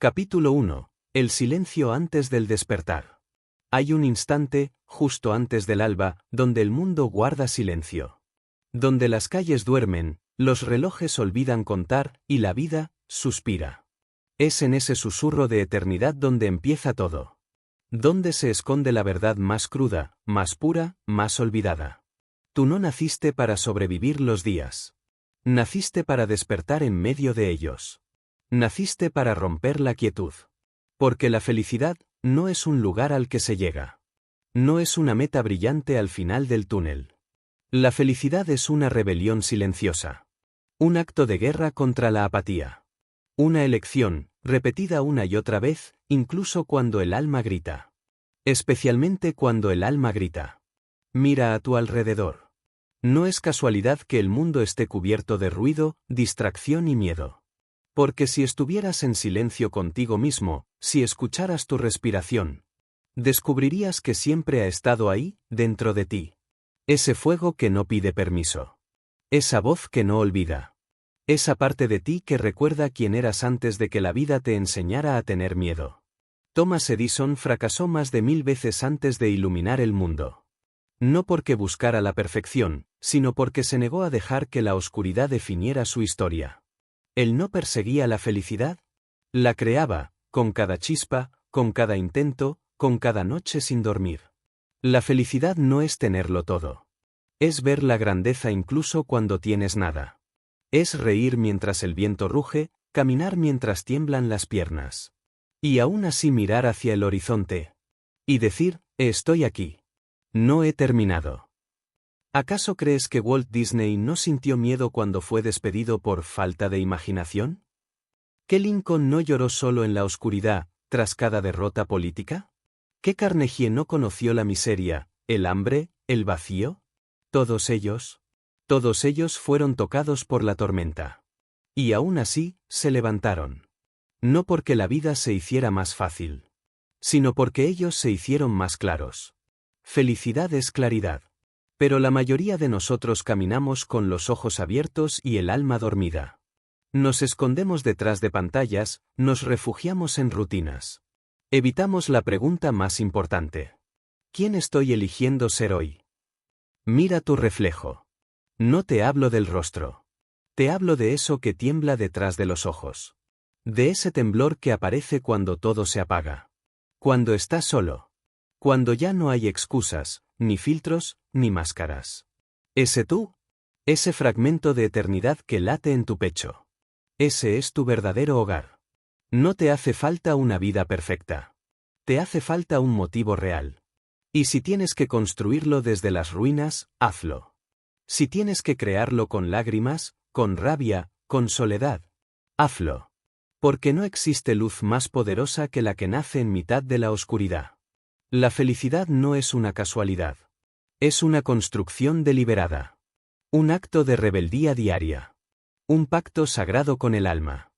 Capítulo 1. El silencio antes del despertar. Hay un instante, justo antes del alba, donde el mundo guarda silencio. Donde las calles duermen, los relojes olvidan contar, y la vida, suspira. Es en ese susurro de eternidad donde empieza todo. Donde se esconde la verdad más cruda, más pura, más olvidada. Tú no naciste para sobrevivir los días. Naciste para despertar en medio de ellos. Naciste para romper la quietud. Porque la felicidad no es un lugar al que se llega. No es una meta brillante al final del túnel. La felicidad es una rebelión silenciosa. Un acto de guerra contra la apatía. Una elección, repetida una y otra vez, incluso cuando el alma grita. Especialmente cuando el alma grita. Mira a tu alrededor. No es casualidad que el mundo esté cubierto de ruido, distracción y miedo. Porque si estuvieras en silencio contigo mismo, si escucharas tu respiración, descubrirías que siempre ha estado ahí, dentro de ti. Ese fuego que no pide permiso. Esa voz que no olvida. Esa parte de ti que recuerda quién eras antes de que la vida te enseñara a tener miedo. Thomas Edison fracasó más de 1000 veces antes de iluminar el mundo. No porque buscara la perfección, sino porque se negó a dejar que la oscuridad definiera su historia. Él no perseguía la felicidad. La creaba, con cada chispa, con cada intento, con cada noche sin dormir. La felicidad no es tenerlo todo. Es ver la grandeza incluso cuando tienes nada. Es reír mientras el viento ruge, caminar mientras tiemblan las piernas. Y aún así mirar hacia el horizonte. Y decir, estoy aquí. No he terminado. ¿Acaso crees que Walt Disney no sintió miedo cuando fue despedido por falta de imaginación? ¿Que Lincoln no lloró solo en la oscuridad, tras cada derrota política? ¿Que Carnegie no conoció la miseria, el hambre, el vacío? Todos ellos fueron tocados por la tormenta. Y aún así, se levantaron. No porque la vida se hiciera más fácil, sino porque ellos se hicieron más claros. Felicidad es claridad. Pero la mayoría de nosotros caminamos con los ojos abiertos y el alma dormida. Nos escondemos detrás de pantallas, nos refugiamos en rutinas. Evitamos la pregunta más importante. ¿Quién estoy eligiendo ser hoy? Mira tu reflejo. No te hablo del rostro. Te hablo de eso que tiembla detrás de los ojos. De ese temblor que aparece cuando todo se apaga. Cuando estás solo. Cuando ya no hay excusas, ni filtros, ni máscaras. Ese tú. Ese fragmento de eternidad que late en tu pecho. Ese es tu verdadero hogar. No te hace falta una vida perfecta. Te hace falta un motivo real. Y si tienes que construirlo desde las ruinas, hazlo. Si tienes que crearlo con lágrimas, con rabia, con soledad, hazlo. Porque no existe luz más poderosa que la que nace en mitad de la oscuridad. La felicidad no es una casualidad. Es una construcción deliberada. Un acto de rebeldía diaria. Un pacto sagrado con el alma.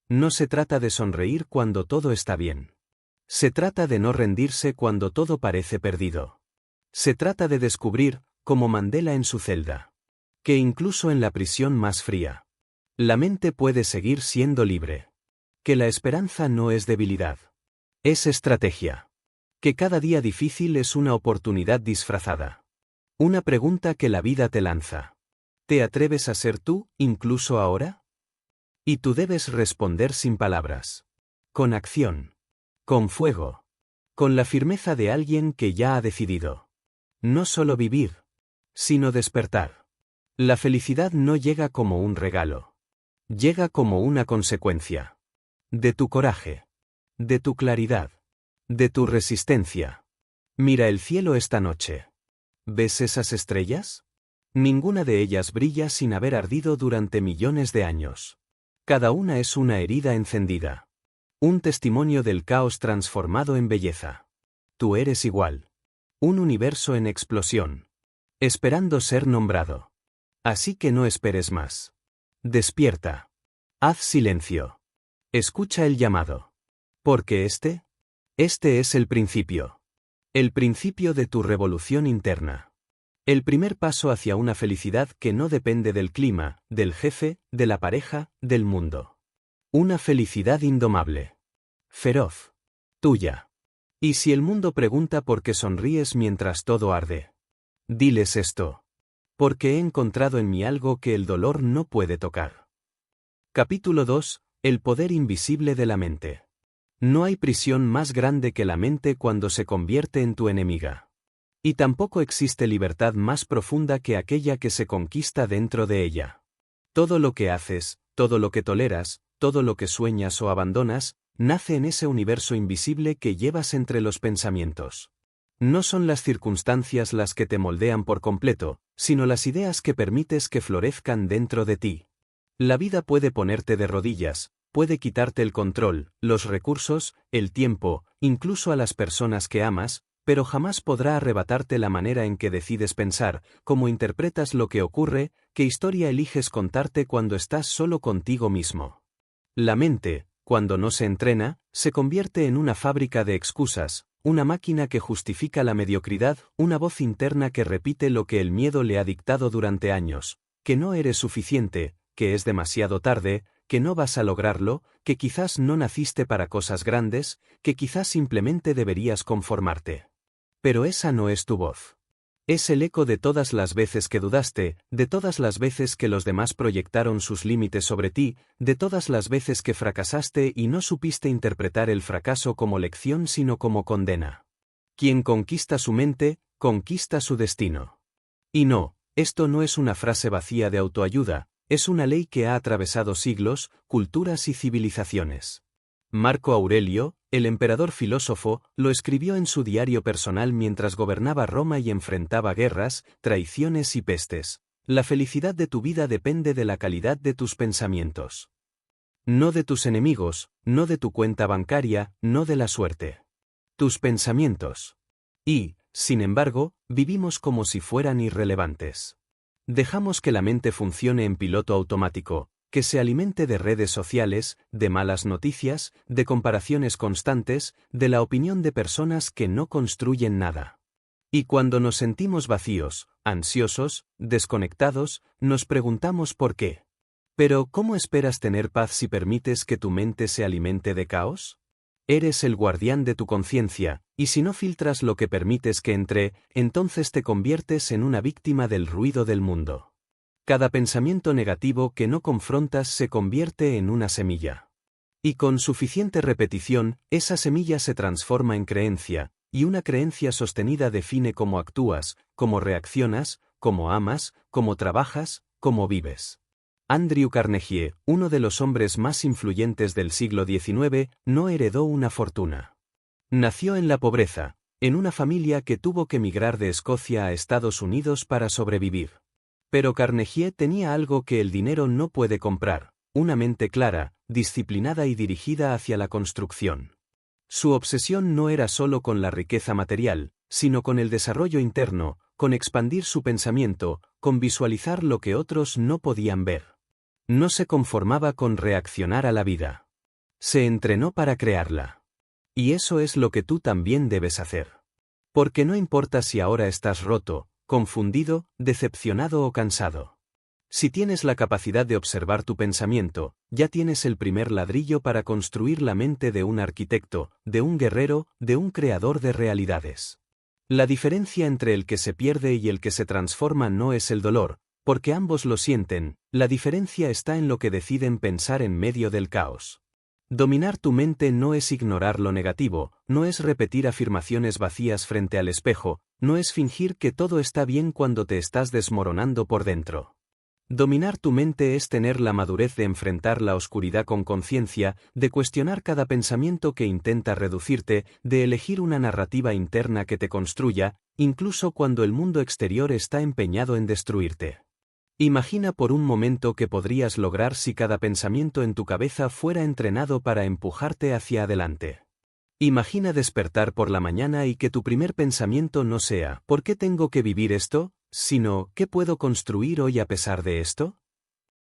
No se trata de sonreír cuando todo está bien. Se trata de no rendirse cuando todo parece perdido. Se trata de descubrir, como Mandela en su celda, que incluso en la prisión más fría, la mente puede seguir siendo libre. Que la esperanza no es debilidad. Es estrategia. Que cada día difícil es una oportunidad disfrazada. Una pregunta que la vida te lanza. ¿Te atreves a ser tú, incluso ahora? Y tú debes responder sin palabras. Con acción. Con fuego. Con la firmeza de alguien que ya ha decidido. No solo vivir, sino despertar. La felicidad no llega como un regalo. Llega como una consecuencia. De tu coraje. De tu claridad. De tu resistencia. Mira el cielo esta noche. ¿Ves esas estrellas? Ninguna de ellas brilla sin haber ardido durante millones de años. Cada una es una herida encendida. Un testimonio del caos transformado en belleza. Tú eres igual. Un universo en explosión. Esperando ser nombrado. Así que no esperes más. Despierta. Haz silencio. Escucha el llamado. Porque este es el principio. El principio de tu revolución interna. El primer paso hacia una felicidad que no depende del clima, del jefe, de la pareja, del mundo. Una felicidad indomable. feroz. Tuya. Y si el mundo pregunta por qué sonríes mientras todo arde, diles esto. Porque he encontrado en mí algo que el dolor no puede tocar. Capítulo 2. El poder invisible de la mente. No hay prisión más grande que la mente cuando se convierte en tu enemiga. Y tampoco existe libertad más profunda que aquella que se conquista dentro de ella. Todo lo que haces, todo lo que toleras, todo lo que sueñas o abandonas, nace en ese universo invisible que llevas entre los pensamientos. No son las circunstancias las que te moldean por completo, sino las ideas que permites que florezcan dentro de ti. La vida puede ponerte de rodillas, puede quitarte el control, los recursos, el tiempo, incluso a las personas que amas, pero jamás podrá arrebatarte la manera en que decides pensar, cómo interpretas lo que ocurre, qué historia eliges contarte cuando estás solo contigo mismo. La mente, cuando no se entrena, se convierte en una fábrica de excusas, una máquina que justifica la mediocridad, una voz interna que repite lo que el miedo le ha dictado durante años, que no eres suficiente, que es demasiado tarde, que no vas a lograrlo, que quizás no naciste para cosas grandes, que quizás simplemente deberías conformarte. Pero esa no es tu voz. Es el eco de todas las veces que dudaste, de todas las veces que los demás proyectaron sus límites sobre ti, de todas las veces que fracasaste y no supiste interpretar el fracaso como lección sino como condena. Quien conquista su mente, conquista su destino. Y no, esto no es una frase vacía de autoayuda, es una ley que ha atravesado siglos, culturas y civilizaciones. Marco Aurelio, el emperador filósofo, lo escribió en su diario personal mientras gobernaba Roma y enfrentaba guerras, traiciones y pestes. La felicidad de tu vida depende de la calidad de tus pensamientos. No de tus enemigos, no de tu cuenta bancaria, no de la suerte. Tus pensamientos. Y, sin embargo, vivimos como si fueran irrelevantes. Dejamos que la mente funcione en piloto automático, que se alimente de redes sociales, de malas noticias, de comparaciones constantes, de la opinión de personas que no construyen nada. Y cuando nos sentimos vacíos, ansiosos, desconectados, nos preguntamos por qué. Pero, ¿cómo esperas tener paz si permites que tu mente se alimente de caos? Eres el guardián de tu conciencia, y si no filtras lo que permites que entre, entonces te conviertes en una víctima del ruido del mundo. Cada pensamiento negativo que no confrontas se convierte en una semilla. Y con suficiente repetición, esa semilla se transforma en creencia, y una creencia sostenida define cómo actúas, cómo reaccionas, cómo amas, cómo trabajas, cómo vives. Andrew Carnegie, uno de los hombres más influyentes del siglo XIX, no heredó una fortuna. Nació en la pobreza, en una familia que tuvo que emigrar de Escocia a Estados Unidos para sobrevivir. Pero Carnegie tenía algo que el dinero no puede comprar, una mente clara, disciplinada y dirigida hacia la construcción. Su obsesión no era solo con la riqueza material, sino con el desarrollo interno, con expandir su pensamiento, con visualizar lo que otros no podían ver. No se conformaba con reaccionar a la vida. Se entrenó para crearla. Y eso es lo que tú también debes hacer. Porque no importa si ahora estás roto, confundido, decepcionado o cansado. Si tienes la capacidad de observar tu pensamiento, ya tienes el primer ladrillo para construir la mente de un arquitecto, de un guerrero, de un creador de realidades. La diferencia entre el que se pierde y el que se transforma no es el dolor, porque ambos lo sienten, la diferencia está en lo que deciden pensar en medio del caos. Dominar tu mente no es ignorar lo negativo, no es repetir afirmaciones vacías frente al espejo, no es fingir que todo está bien cuando te estás desmoronando por dentro. Dominar tu mente es tener la madurez de enfrentar la oscuridad con conciencia, de cuestionar cada pensamiento que intenta reducirte, de elegir una narrativa interna que te construya, incluso cuando el mundo exterior está empeñado en destruirte. Imagina por un momento qué podrías lograr si cada pensamiento en tu cabeza fuera entrenado para empujarte hacia adelante. Imagina despertar por la mañana y que tu primer pensamiento no sea ¿por qué tengo que vivir esto?, sino ¿qué puedo construir hoy a pesar de esto?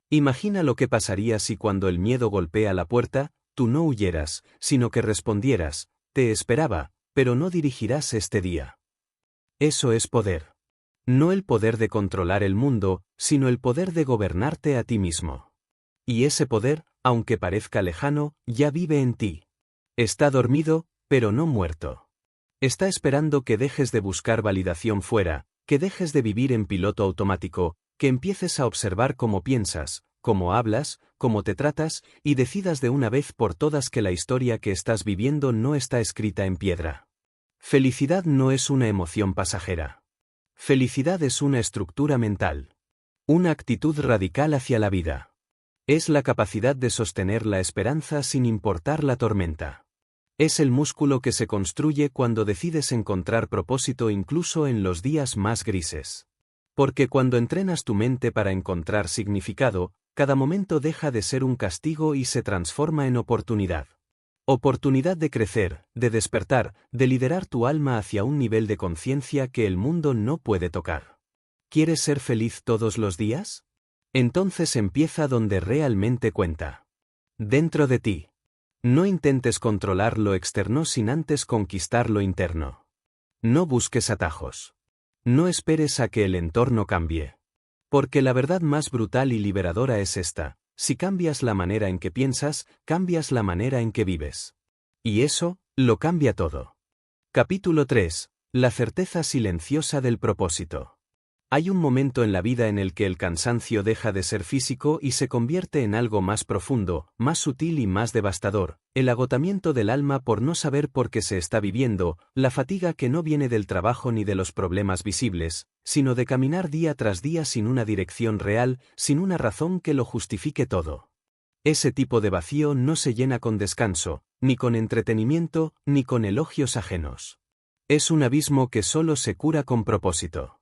Imagina lo que pasaría si cuando el miedo golpea la puerta, tú no huyeras, sino que respondieras, te esperaba, pero no dirigirás este día. Eso es poder. No el poder de controlar el mundo, sino el poder de gobernarte a ti mismo. Y ese poder, aunque parezca lejano, ya vive en ti. Está dormido, pero no muerto. Está esperando que dejes de buscar validación fuera, que dejes de vivir en piloto automático, que empieces a observar cómo piensas, cómo hablas, cómo te tratas, y decidas de una vez por todas que la historia que estás viviendo no está escrita en piedra. Felicidad no es una emoción pasajera. Felicidad es una estructura mental. Una actitud radical hacia la vida. Es la capacidad de sostener la esperanza sin importar la tormenta. Es el músculo que se construye cuando decides encontrar propósito incluso en los días más grises. Porque cuando entrenas tu mente para encontrar significado, cada momento deja de ser un castigo y se transforma en oportunidad. Oportunidad de crecer, de despertar, de liderar tu alma hacia un nivel de conciencia que el mundo no puede tocar. ¿Quieres ser feliz todos los días? Entonces empieza donde realmente cuenta. Dentro de ti. No intentes controlar lo externo sin antes conquistar lo interno. No busques atajos. No esperes a que el entorno cambie. Porque la verdad más brutal y liberadora es esta: si cambias la manera en que piensas, cambias la manera en que vives. Y eso, lo cambia todo. Capítulo 3. La certeza silenciosa del propósito. Hay un momento en la vida en el que el cansancio deja de ser físico y se convierte en algo más profundo, más sutil y más devastador: el agotamiento del alma por no saber por qué se está viviendo, la fatiga que no viene del trabajo ni de los problemas visibles, sino de caminar día tras día sin una dirección real, sin una razón que lo justifique todo. Ese tipo de vacío no se llena con descanso, ni con entretenimiento, ni con elogios ajenos. Es un abismo que solo se cura con propósito.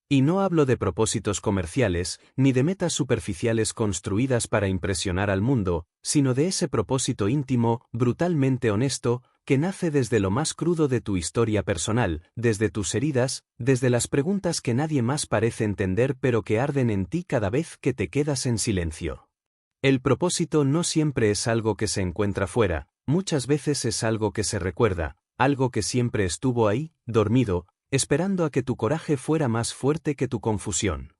Y no hablo de propósitos comerciales, ni de metas superficiales construidas para impresionar al mundo, sino de ese propósito íntimo, brutalmente honesto, que nace desde lo más crudo de tu historia personal, desde tus heridas, desde las preguntas que nadie más parece entender pero que arden en ti cada vez que te quedas en silencio. El propósito no siempre es algo que se encuentra fuera, muchas veces es algo que se recuerda, algo que siempre estuvo ahí, dormido, esperando a que tu coraje fuera más fuerte que tu confusión.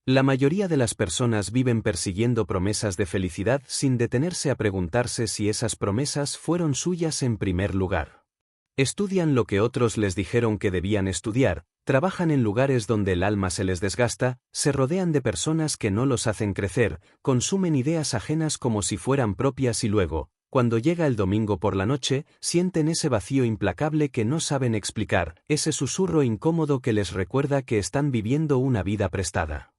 La mayoría de las personas viven persiguiendo promesas de felicidad sin detenerse a preguntarse si esas promesas fueron suyas en primer lugar. Estudian lo que otros les dijeron que debían estudiar, trabajan en lugares donde el alma se les desgasta, se rodean de personas que no los hacen crecer, consumen ideas ajenas como si fueran propias y luego, cuando llega el domingo por la noche, sienten ese vacío implacable que no saben explicar, ese susurro incómodo que les recuerda que están viviendo una vida prestada.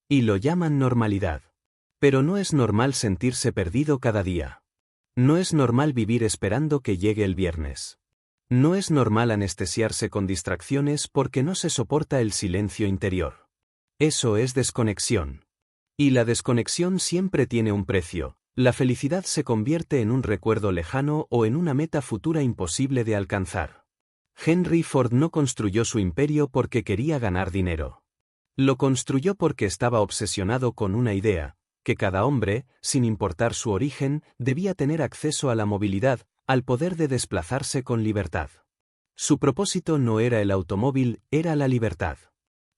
Y lo llaman normalidad. Pero no es normal sentirse perdido cada día. No es normal vivir esperando que llegue el viernes. No es normal anestesiarse con distracciones porque no se soporta el silencio interior. Eso es desconexión. Y la desconexión siempre tiene un precio. La felicidad se convierte en un recuerdo lejano o en una meta futura imposible de alcanzar. Henry Ford no construyó su imperio porque quería ganar dinero. Lo construyó porque estaba obsesionado con una idea: que cada hombre, sin importar su origen, debía tener acceso a la movilidad, al poder de desplazarse con libertad. Su propósito no era el automóvil, era la libertad.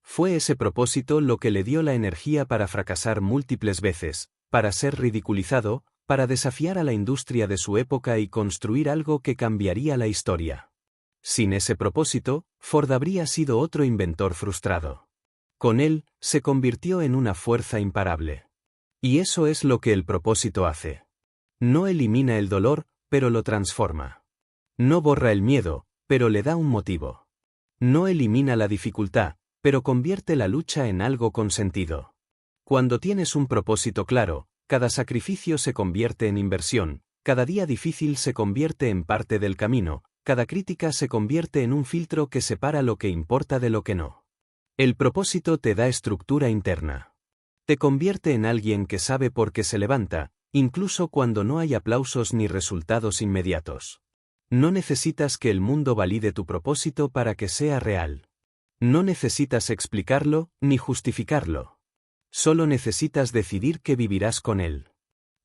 Fue ese propósito lo que le dio la energía para fracasar múltiples veces, para ser ridiculizado, para desafiar a la industria de su época y construir algo que cambiaría la historia. Sin ese propósito, Ford habría sido otro inventor frustrado. Con él, se convirtió en una fuerza imparable. Y eso es lo que el propósito hace. No elimina el dolor, pero lo transforma. No borra el miedo, pero le da un motivo. No elimina la dificultad, pero convierte la lucha en algo con sentido. Cuando tienes un propósito claro, cada sacrificio se convierte en inversión, cada día difícil se convierte en parte del camino, cada crítica se convierte en un filtro que separa lo que importa de lo que no. El propósito te da estructura interna. Te convierte en alguien que sabe por qué se levanta, incluso cuando no hay aplausos ni resultados inmediatos. No necesitas que el mundo valide tu propósito para que sea real. No necesitas explicarlo, ni justificarlo. Solo necesitas decidir que vivirás con él.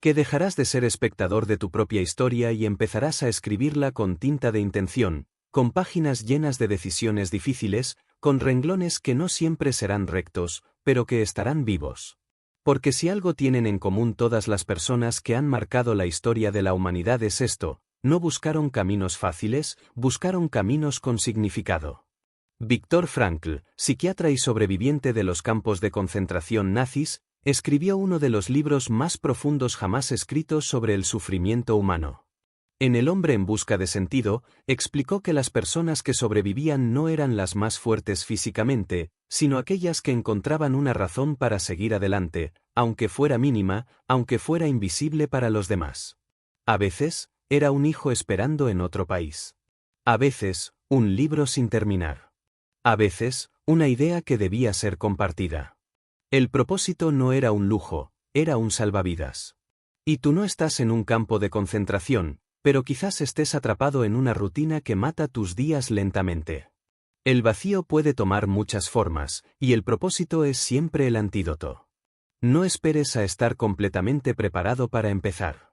Que dejarás de ser espectador de tu propia historia y empezarás a escribirla con tinta de intención, con páginas llenas de decisiones difíciles, con renglones que no siempre serán rectos, pero que estarán vivos. Porque si algo tienen en común todas las personas que han marcado la historia de la humanidad es esto: no buscaron caminos fáciles, buscaron caminos con significado. Viktor Frankl, psiquiatra y sobreviviente de los campos de concentración nazis, escribió uno de los libros más profundos jamás escritos sobre el sufrimiento humano. En El hombre en busca de sentido, explicó que las personas que sobrevivían no eran las más fuertes físicamente, sino aquellas que encontraban una razón para seguir adelante, aunque fuera mínima, aunque fuera invisible para los demás. A veces, era un hijo esperando en otro país. A veces, un libro sin terminar. A veces, una idea que debía ser compartida. El propósito no era un lujo, era un salvavidas. Y tú no estás en un campo de concentración, pero quizás estés atrapado en una rutina que mata tus días lentamente. El vacío puede tomar muchas formas, y el propósito es siempre el antídoto. No esperes a estar completamente preparado para empezar.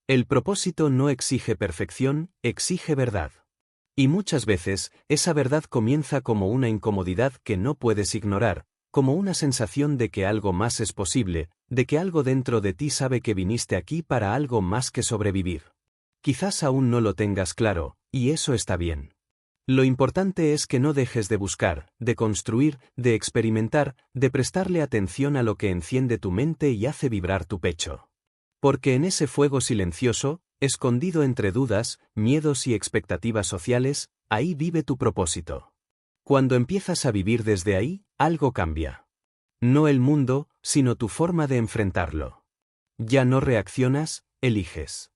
El propósito no exige perfección, exige verdad. Y muchas veces, esa verdad comienza como una incomodidad que no puedes ignorar, como una sensación de que algo más es posible, de que algo dentro de ti sabe que viniste aquí para algo más que sobrevivir. Quizás aún no lo tengas claro, y eso está bien. Lo importante es que no dejes de buscar, de construir, de experimentar, de prestarle atención a lo que enciende tu mente y hace vibrar tu pecho. Porque en ese fuego silencioso, escondido entre dudas, miedos y expectativas sociales, ahí vive tu propósito. Cuando empiezas a vivir desde ahí, algo cambia. No el mundo, sino tu forma de enfrentarlo. Ya no reaccionas, eliges.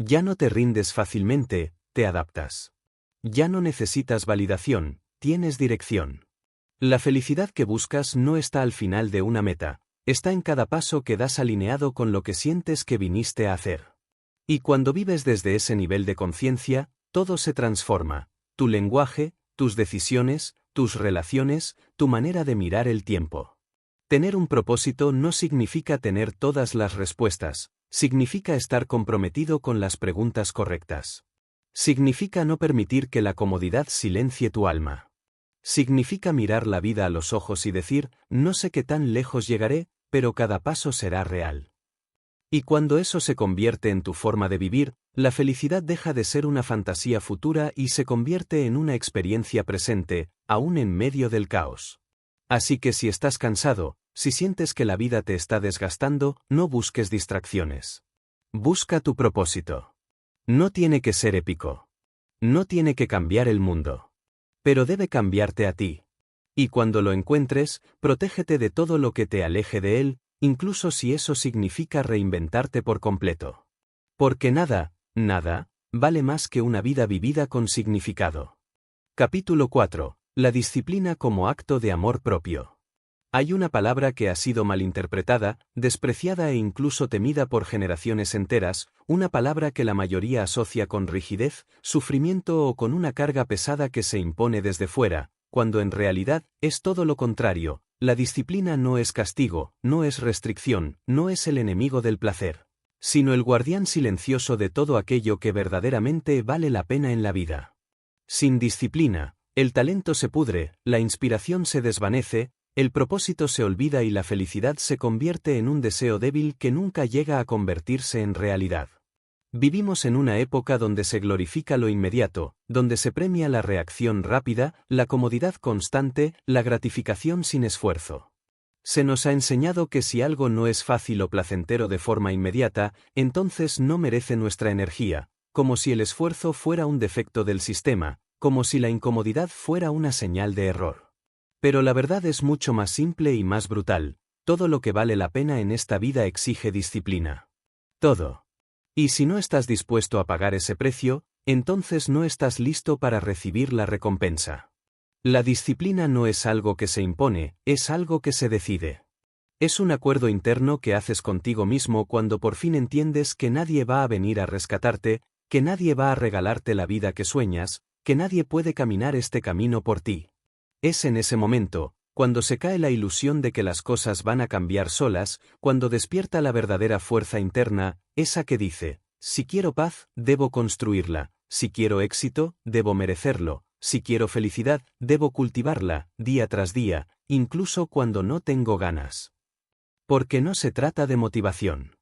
Ya no te rindes fácilmente, te adaptas. Ya no necesitas validación, tienes dirección. La felicidad que buscas no está al final de una meta, está en cada paso que das alineado con lo que sientes que viniste a hacer. Y cuando vives desde ese nivel de conciencia, todo se transforma, tu lenguaje, tus decisiones, tus relaciones, tu manera de mirar el tiempo. Tener un propósito no significa tener todas las respuestas, significa estar comprometido con las preguntas correctas. Significa no permitir que la comodidad silencie tu alma. Significa mirar la vida a los ojos y decir, no sé qué tan lejos llegaré, pero cada paso será real. Y cuando eso se convierte en tu forma de vivir, la felicidad deja de ser una fantasía futura y se convierte en una experiencia presente, aún en medio del caos. Así que si estás cansado, si sientes que la vida te está desgastando, no busques distracciones. Busca tu propósito. No tiene que ser épico. No tiene que cambiar el mundo. Pero debe cambiarte a ti. Y cuando lo encuentres, protégete de todo lo que te aleje de él, incluso si eso significa reinventarte por completo. Porque nada, vale más que una vida vivida con significado. Capítulo 4. La disciplina como acto de amor propio. Hay una palabra que ha sido malinterpretada, despreciada e incluso temida por generaciones enteras, una palabra que la mayoría asocia con rigidez, sufrimiento o con una carga pesada que se impone desde fuera, cuando en realidad es todo lo contrario. La disciplina no es castigo, no es restricción, no es el enemigo del placer, sino el guardián silencioso de todo aquello que verdaderamente vale la pena en la vida. Sin disciplina, el talento se pudre, la inspiración se desvanece, el propósito se olvida y la felicidad se convierte en un deseo débil que nunca llega a convertirse en realidad. Vivimos en una época donde se glorifica lo inmediato, donde se premia la reacción rápida, la comodidad constante, la gratificación sin esfuerzo. Se nos ha enseñado que si algo no es fácil o placentero de forma inmediata, entonces no merece nuestra energía, como si el esfuerzo fuera un defecto del sistema, como si la incomodidad fuera una señal de error. Pero la verdad es mucho más simple y más brutal, todo lo que vale la pena en esta vida exige disciplina. Todo. Y si no estás dispuesto a pagar ese precio, entonces no estás listo para recibir la recompensa. La disciplina no es algo que se impone, es algo que se decide. Es un acuerdo interno que haces contigo mismo cuando por fin entiendes que nadie va a venir a rescatarte, que nadie va a regalarte la vida que sueñas, que nadie puede caminar este camino por ti. Es en ese momento, cuando se cae la ilusión de que las cosas van a cambiar solas, cuando despierta la verdadera fuerza interna, esa que dice, si quiero paz, debo construirla, si quiero éxito, debo merecerlo, si quiero felicidad, debo cultivarla, día tras día, incluso cuando no tengo ganas. Porque no se trata de motivación.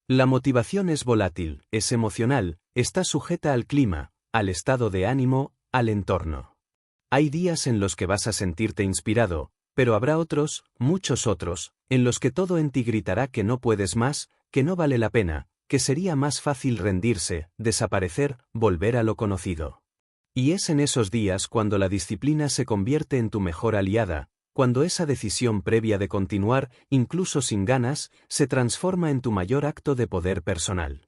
La motivación es volátil, es emocional, está sujeta al clima, al estado de ánimo, al entorno. Hay días en los que vas a sentirte inspirado, pero habrá otros, muchos otros, en los que todo en ti gritará que no puedes más, que no vale la pena, que sería más fácil rendirse, desaparecer, volver a lo conocido. Y es en esos días cuando la disciplina se convierte en tu mejor aliada, cuando esa decisión previa de continuar, incluso sin ganas, se transforma en tu mayor acto de poder personal.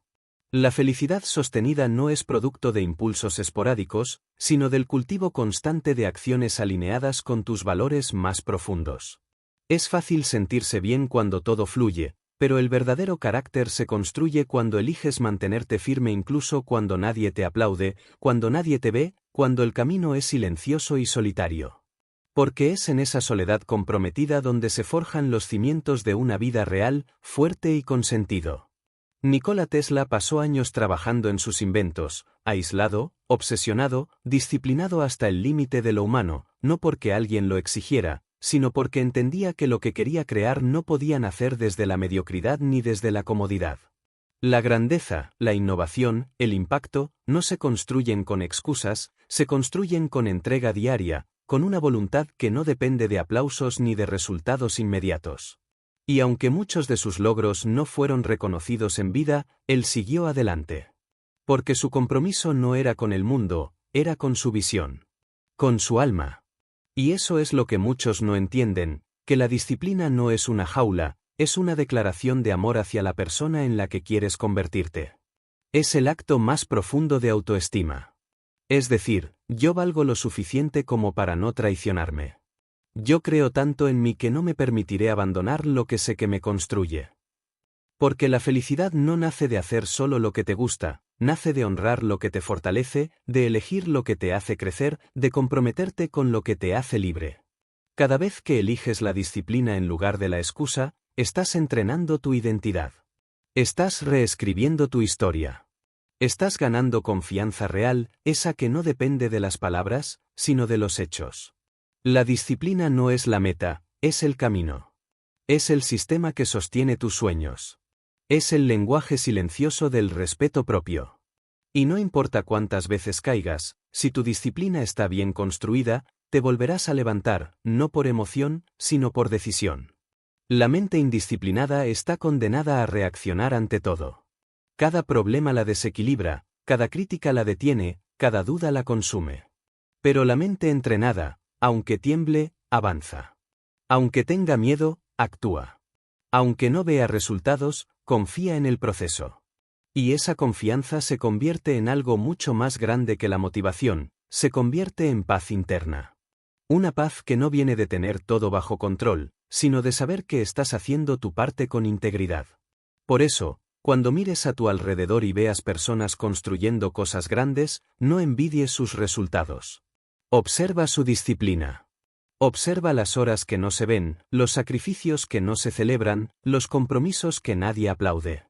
La felicidad sostenida no es producto de impulsos esporádicos, sino del cultivo constante de acciones alineadas con tus valores más profundos. Es fácil sentirse bien cuando todo fluye, pero el verdadero carácter se construye cuando eliges mantenerte firme incluso cuando nadie te aplaude, cuando nadie te ve, cuando el camino es silencioso y solitario. Porque es en esa soledad comprometida donde se forjan los cimientos de una vida real, fuerte y con sentido. Nikola Tesla pasó años trabajando en sus inventos, aislado, obsesionado, disciplinado hasta el límite de lo humano, no porque alguien lo exigiera, sino porque entendía que lo que quería crear no podía nacer desde la mediocridad ni desde la comodidad. La grandeza, la innovación, el impacto, no se construyen con excusas, se construyen con entrega diaria, con una voluntad que no depende de aplausos ni de resultados inmediatos. Y aunque muchos de sus logros no fueron reconocidos en vida, él siguió adelante. Porque su compromiso no era con el mundo, era con su visión. Con su alma. Y eso es lo que muchos no entienden, que la disciplina no es una jaula, es una declaración de amor hacia la persona en la que quieres convertirte. Es el acto más profundo de autoestima. Es decir, yo valgo lo suficiente como para no traicionarme. Yo creo tanto en mí que no me permitiré abandonar lo que sé que me construye. Porque la felicidad no nace de hacer solo lo que te gusta, nace de honrar lo que te fortalece, de elegir lo que te hace crecer, de comprometerte con lo que te hace libre. Cada vez que eliges la disciplina en lugar de la excusa, estás entrenando tu identidad. Estás reescribiendo tu historia. Estás ganando confianza real, esa que no depende de las palabras, sino de los hechos. La disciplina no es la meta, es el camino. Es el sistema que sostiene tus sueños. Es el lenguaje silencioso del respeto propio. Y no importa cuántas veces caigas, si tu disciplina está bien construida, te volverás a levantar, no por emoción, sino por decisión. La mente indisciplinada está condenada a reaccionar ante todo. Cada problema la desequilibra, cada crítica la detiene, cada duda la consume. Pero la mente entrenada, aunque tiemble, avanza. Aunque tenga miedo, actúa. Aunque no vea resultados, confía en el proceso. Y esa confianza se convierte en algo mucho más grande que la motivación, se convierte en paz interna. Una paz que no viene de tener todo bajo control, sino de saber que estás haciendo tu parte con integridad. Por eso, cuando mires a tu alrededor y veas personas construyendo cosas grandes, no envidies sus resultados. Observa su disciplina. Observa las horas que no se ven, los sacrificios que no se celebran, los compromisos que nadie aplaude.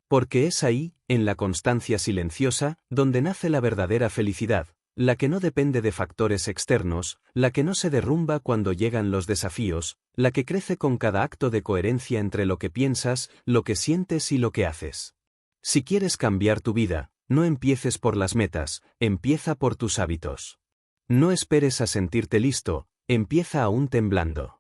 Porque es ahí, en la constancia silenciosa, donde nace la verdadera felicidad, la que no depende de factores externos, la que no se derrumba cuando llegan los desafíos, la que crece con cada acto de coherencia entre lo que piensas, lo que sientes y lo que haces. Si quieres cambiar tu vida, no empieces por las metas, empieza por tus hábitos. No esperes a sentirte listo, empieza aún temblando.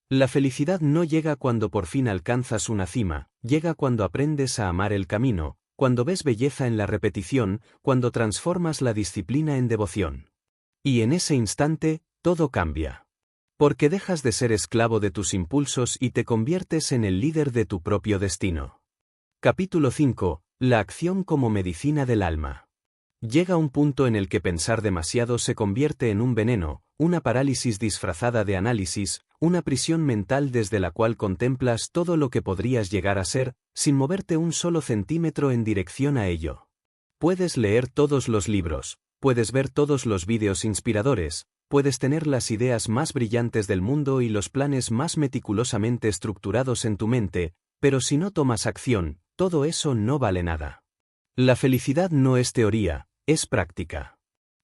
La felicidad no llega cuando por fin alcanzas una cima, llega cuando aprendes a amar el camino, cuando ves belleza en la repetición, cuando transformas la disciplina en devoción. Y en ese instante, todo cambia. Porque dejas de ser esclavo de tus impulsos y te conviertes en el líder de tu propio destino. Capítulo 5. La acción como medicina del alma. Llega un punto en el que pensar demasiado se convierte en un veneno, una parálisis disfrazada de análisis, una prisión mental desde la cual contemplas todo lo que podrías llegar a ser, sin moverte un solo centímetro en dirección a ello. Puedes leer todos los libros, puedes ver todos los vídeos inspiradores, puedes tener las ideas más brillantes del mundo y los planes más meticulosamente estructurados en tu mente, pero si no tomas acción, todo eso no vale nada. La felicidad no es teoría, es práctica.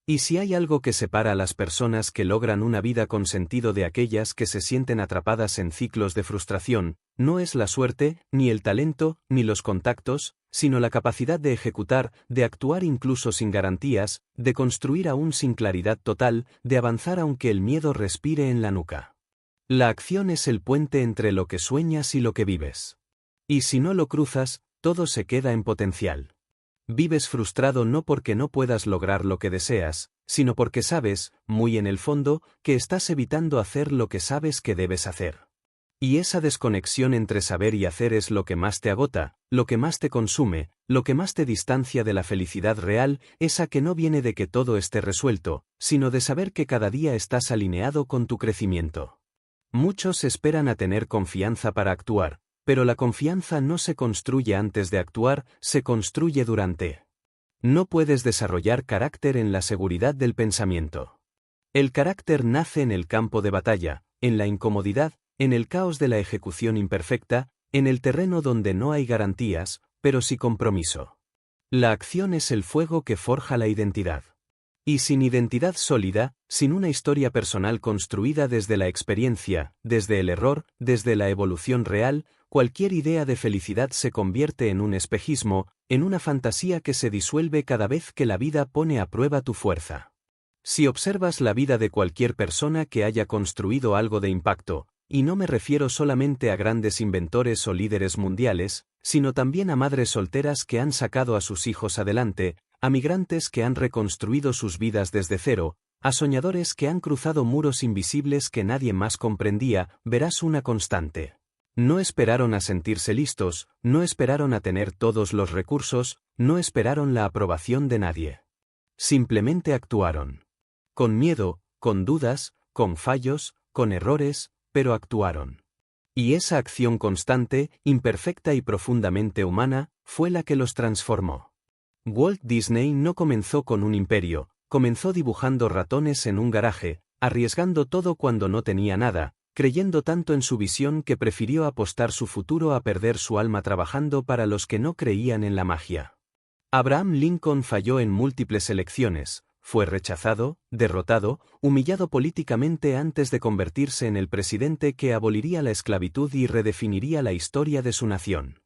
Y si hay algo que separa a las personas que logran una vida con sentido de aquellas que se sienten atrapadas en ciclos de frustración, no es la suerte, ni el talento, ni los contactos, sino la capacidad de ejecutar, de actuar incluso sin garantías, de construir aún sin claridad total, de avanzar aunque el miedo respire en la nuca. La acción es el puente entre lo que sueñas y lo que vives. Y si no lo cruzas, todo se queda en potencial. Vives frustrado no porque no puedas lograr lo que deseas, sino porque sabes, muy en el fondo, que estás evitando hacer lo que sabes que debes hacer. Y esa desconexión entre saber y hacer es lo que más te agota, lo que más te consume, lo que más te distancia de la felicidad real, esa que no viene de que todo esté resuelto, sino de saber que cada día estás alineado con tu crecimiento. Muchos esperan a tener confianza para actuar, pero la confianza no se construye antes de actuar, se construye durante. No puedes desarrollar carácter en la seguridad del pensamiento. El carácter nace en el campo de batalla, en la incomodidad, en el caos de la ejecución imperfecta, en el terreno donde no hay garantías, pero sí compromiso. La acción es el fuego que forja la identidad. Y sin identidad sólida, sin una historia personal construida desde la experiencia, desde el error, desde la evolución real, cualquier idea de felicidad se convierte en un espejismo, en una fantasía que se disuelve cada vez que la vida pone a prueba tu fuerza. Si observas la vida de cualquier persona que haya construido algo de impacto, y no me refiero solamente a grandes inventores o líderes mundiales, sino también a madres solteras que han sacado a sus hijos adelante, a migrantes que han reconstruido sus vidas desde cero, a soñadores que han cruzado muros invisibles que nadie más comprendía, verás una constante. No esperaron a sentirse listos, no esperaron a tener todos los recursos, no esperaron la aprobación de nadie. Simplemente actuaron. Con miedo, con dudas, con fallos, con errores, pero actuaron. Y esa acción constante, imperfecta y profundamente humana, fue la que los transformó. Walt Disney no comenzó con un imperio, comenzó dibujando ratones en un garaje, arriesgando todo cuando no tenía nada, creyendo tanto en su visión que prefirió apostar su futuro a perder su alma trabajando para los que no creían en la magia. Abraham Lincoln falló en múltiples elecciones, fue rechazado, derrotado, humillado políticamente antes de convertirse en el presidente que aboliría la esclavitud y redefiniría la historia de su nación.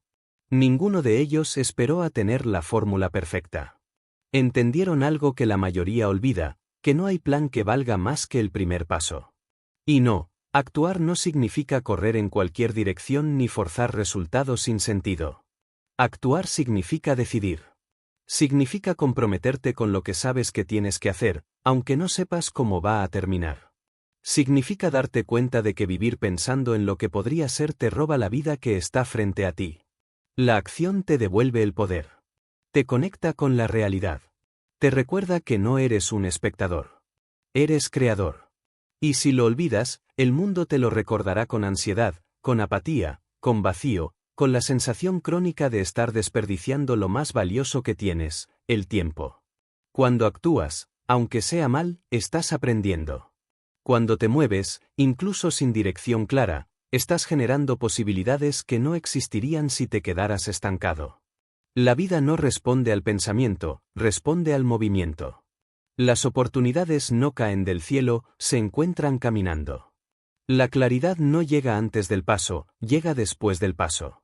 Ninguno de ellos esperó a tener la fórmula perfecta. Entendieron algo que la mayoría olvida, que no hay plan que valga más que el primer paso. Y no, actuar no significa correr en cualquier dirección ni forzar resultados sin sentido. Actuar significa decidir. Significa comprometerte con lo que sabes que tienes que hacer, aunque no sepas cómo va a terminar. Significa darte cuenta de que vivir pensando en lo que podría ser te roba la vida que está frente a ti. La acción te devuelve el poder. Te conecta con la realidad. Te recuerda que no eres un espectador. Eres creador. Y si lo olvidas, el mundo te lo recordará con ansiedad, con apatía, con vacío, con la sensación crónica de estar desperdiciando lo más valioso que tienes, el tiempo. Cuando actúas, aunque sea mal, estás aprendiendo. Cuando te mueves, incluso sin dirección clara, estás generando posibilidades que no existirían si te quedaras estancado. La vida no responde al pensamiento, responde al movimiento. Las oportunidades no caen del cielo, se encuentran caminando. La claridad no llega antes del paso, llega después del paso.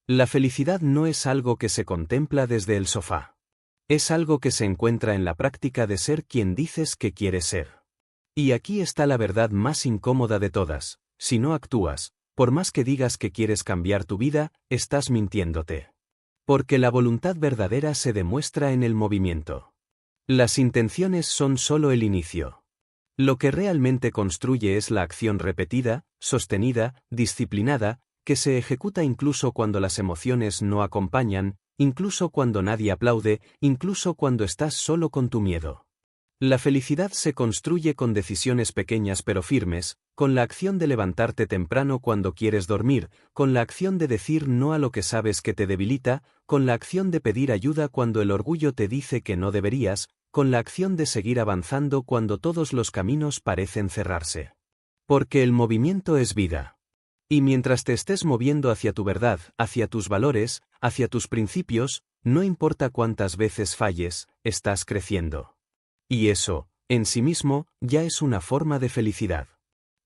La felicidad no es algo que se contempla desde el sofá. Es algo que se encuentra en la práctica de ser quien dices que quieres ser. Y aquí está la verdad más incómoda de todas: si no actúas, por más que digas que quieres cambiar tu vida, estás mintiéndote. Porque la voluntad verdadera se demuestra en el movimiento. Las intenciones son solo el inicio. Lo que realmente construye es la acción repetida, sostenida, disciplinada, que se ejecuta incluso cuando las emociones no acompañan, incluso cuando nadie aplaude, incluso cuando estás solo con tu miedo. La felicidad se construye con decisiones pequeñas pero firmes, con la acción de levantarte temprano cuando quieres dormir, con la acción de decir no a lo que sabes que te debilita, con la acción de pedir ayuda cuando el orgullo te dice que no deberías, con la acción de seguir avanzando cuando todos los caminos parecen cerrarse. Porque el movimiento es vida. Y mientras te estés moviendo hacia tu verdad, hacia tus valores, hacia tus principios, no importa cuántas veces falles, estás creciendo. Y eso, en sí mismo, ya es una forma de felicidad.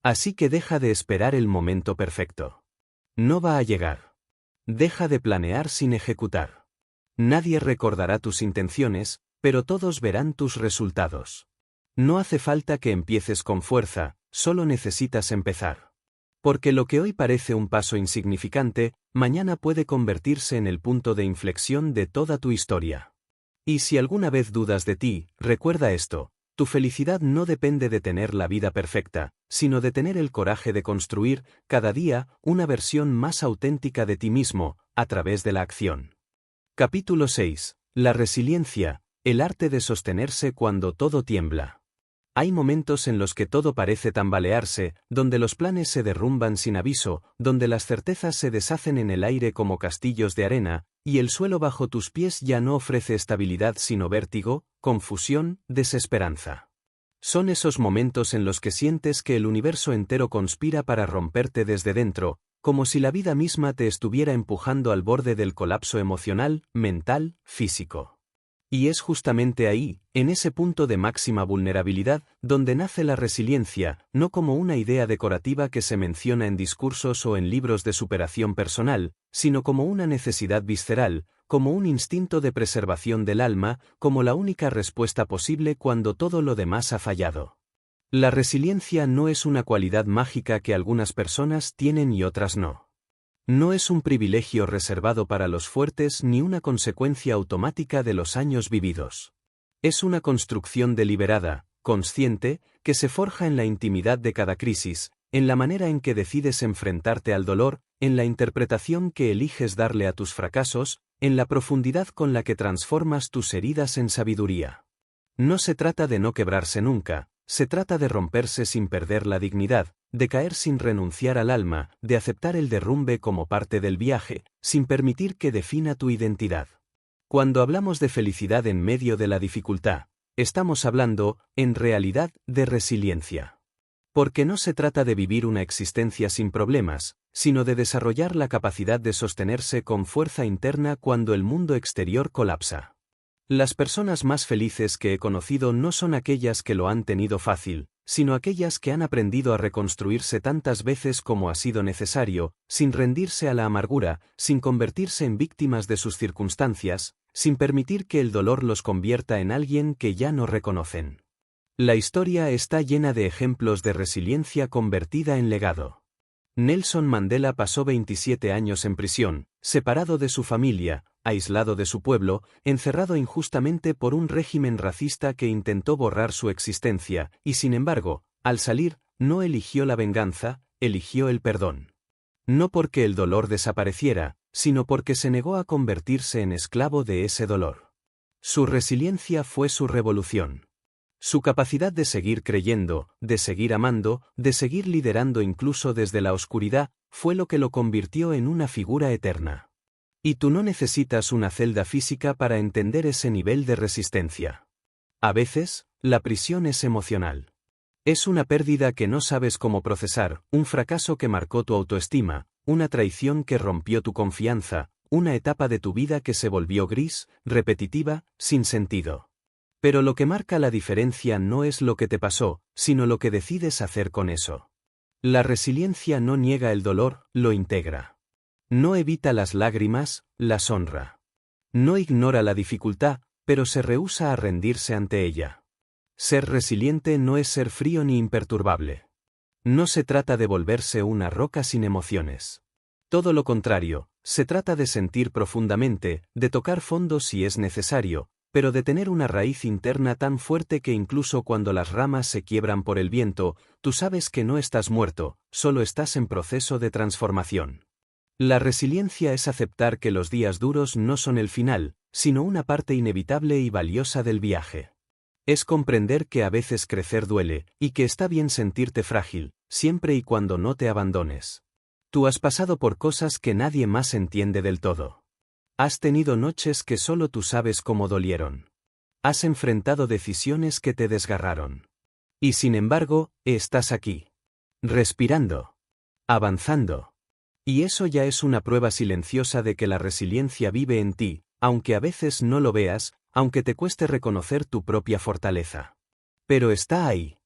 Así que deja de esperar el momento perfecto. No va a llegar. Deja de planear sin ejecutar. Nadie recordará tus intenciones, pero todos verán tus resultados. No hace falta que empieces con fuerza, solo necesitas empezar. Porque lo que hoy parece un paso insignificante, mañana puede convertirse en el punto de inflexión de toda tu historia. Y si alguna vez dudas de ti, recuerda esto: tu felicidad no depende de tener la vida perfecta, sino de tener el coraje de construir, cada día, una versión más auténtica de ti mismo, a través de la acción. Capítulo 6. La resiliencia, el arte de sostenerse cuando todo tiembla. Hay momentos en los que todo parece tambalearse, donde los planes se derrumban sin aviso, donde las certezas se deshacen en el aire como castillos de arena, y el suelo bajo tus pies ya no ofrece estabilidad sino vértigo, confusión, desesperanza. Son esos momentos en los que sientes que el universo entero conspira para romperte desde dentro, como si la vida misma te estuviera empujando al borde del colapso emocional, mental, físico. Y es justamente ahí, en ese punto de máxima vulnerabilidad, donde nace la resiliencia, no como una idea decorativa que se menciona en discursos o en libros de superación personal, sino como una necesidad visceral, como un instinto de preservación del alma, como la única respuesta posible cuando todo lo demás ha fallado. La resiliencia no es una cualidad mágica que algunas personas tienen y otras no. No es un privilegio reservado para los fuertes ni una consecuencia automática de los años vividos. Es una construcción deliberada, consciente, que se forja en la intimidad de cada crisis, en la manera en que decides enfrentarte al dolor, en la interpretación que eliges darle a tus fracasos, en la profundidad con la que transformas tus heridas en sabiduría. No se trata de no quebrarse nunca, se trata de romperse sin perder la dignidad, de caer sin renunciar al alma, de aceptar el derrumbe como parte del viaje, sin permitir que defina tu identidad. Cuando hablamos de felicidad en medio de la dificultad, estamos hablando, en realidad, de resiliencia. Porque no se trata de vivir una existencia sin problemas, sino de desarrollar la capacidad de sostenerse con fuerza interna cuando el mundo exterior colapsa. Las personas más felices que he conocido no son aquellas que lo han tenido fácil, sino aquellas que han aprendido a reconstruirse tantas veces como ha sido necesario, sin rendirse a la amargura, sin convertirse en víctimas de sus circunstancias, sin permitir que el dolor los convierta en alguien que ya no reconocen. La historia está llena de ejemplos de resiliencia convertida en legado. Nelson Mandela pasó 27 años en prisión, separado de su familia, aislado de su pueblo, encerrado injustamente por un régimen racista que intentó borrar su existencia, y sin embargo, al salir, no eligió la venganza, eligió el perdón. No porque el dolor desapareciera, sino porque se negó a convertirse en esclavo de ese dolor. Su resiliencia fue su revolución. Su capacidad de seguir creyendo, de seguir amando, de seguir liderando incluso desde la oscuridad, fue lo que lo convirtió en una figura eterna. Y tú no necesitas una celda física para entender ese nivel de resistencia. A veces, la prisión es emocional. Es una pérdida que no sabes cómo procesar, un fracaso que marcó tu autoestima, una traición que rompió tu confianza, una etapa de tu vida que se volvió gris, repetitiva, sin sentido. Pero lo que marca la diferencia no es lo que te pasó, sino lo que decides hacer con eso. La resiliencia no niega el dolor, lo integra. No evita las lágrimas, las honra. No ignora la dificultad, pero se rehúsa a rendirse ante ella. Ser resiliente no es ser frío ni imperturbable. No se trata de volverse una roca sin emociones. Todo lo contrario, se trata de sentir profundamente, de tocar fondo si es necesario, pero de tener una raíz interna tan fuerte que incluso cuando las ramas se quiebran por el viento, tú sabes que no estás muerto, solo estás en proceso de transformación. La resiliencia es aceptar que los días duros no son el final, sino una parte inevitable y valiosa del viaje. Es comprender que a veces crecer duele, y que está bien sentirte frágil, siempre y cuando no te abandones. Tú has pasado por cosas que nadie más entiende del todo. Has tenido noches que solo tú sabes cómo dolieron. Has enfrentado decisiones que te desgarraron. Y sin embargo, estás aquí. Respirando. Avanzando. Y eso ya es una prueba silenciosa de que la resiliencia vive en ti, aunque a veces no lo veas, aunque te cueste reconocer tu propia fortaleza. Pero está ahí.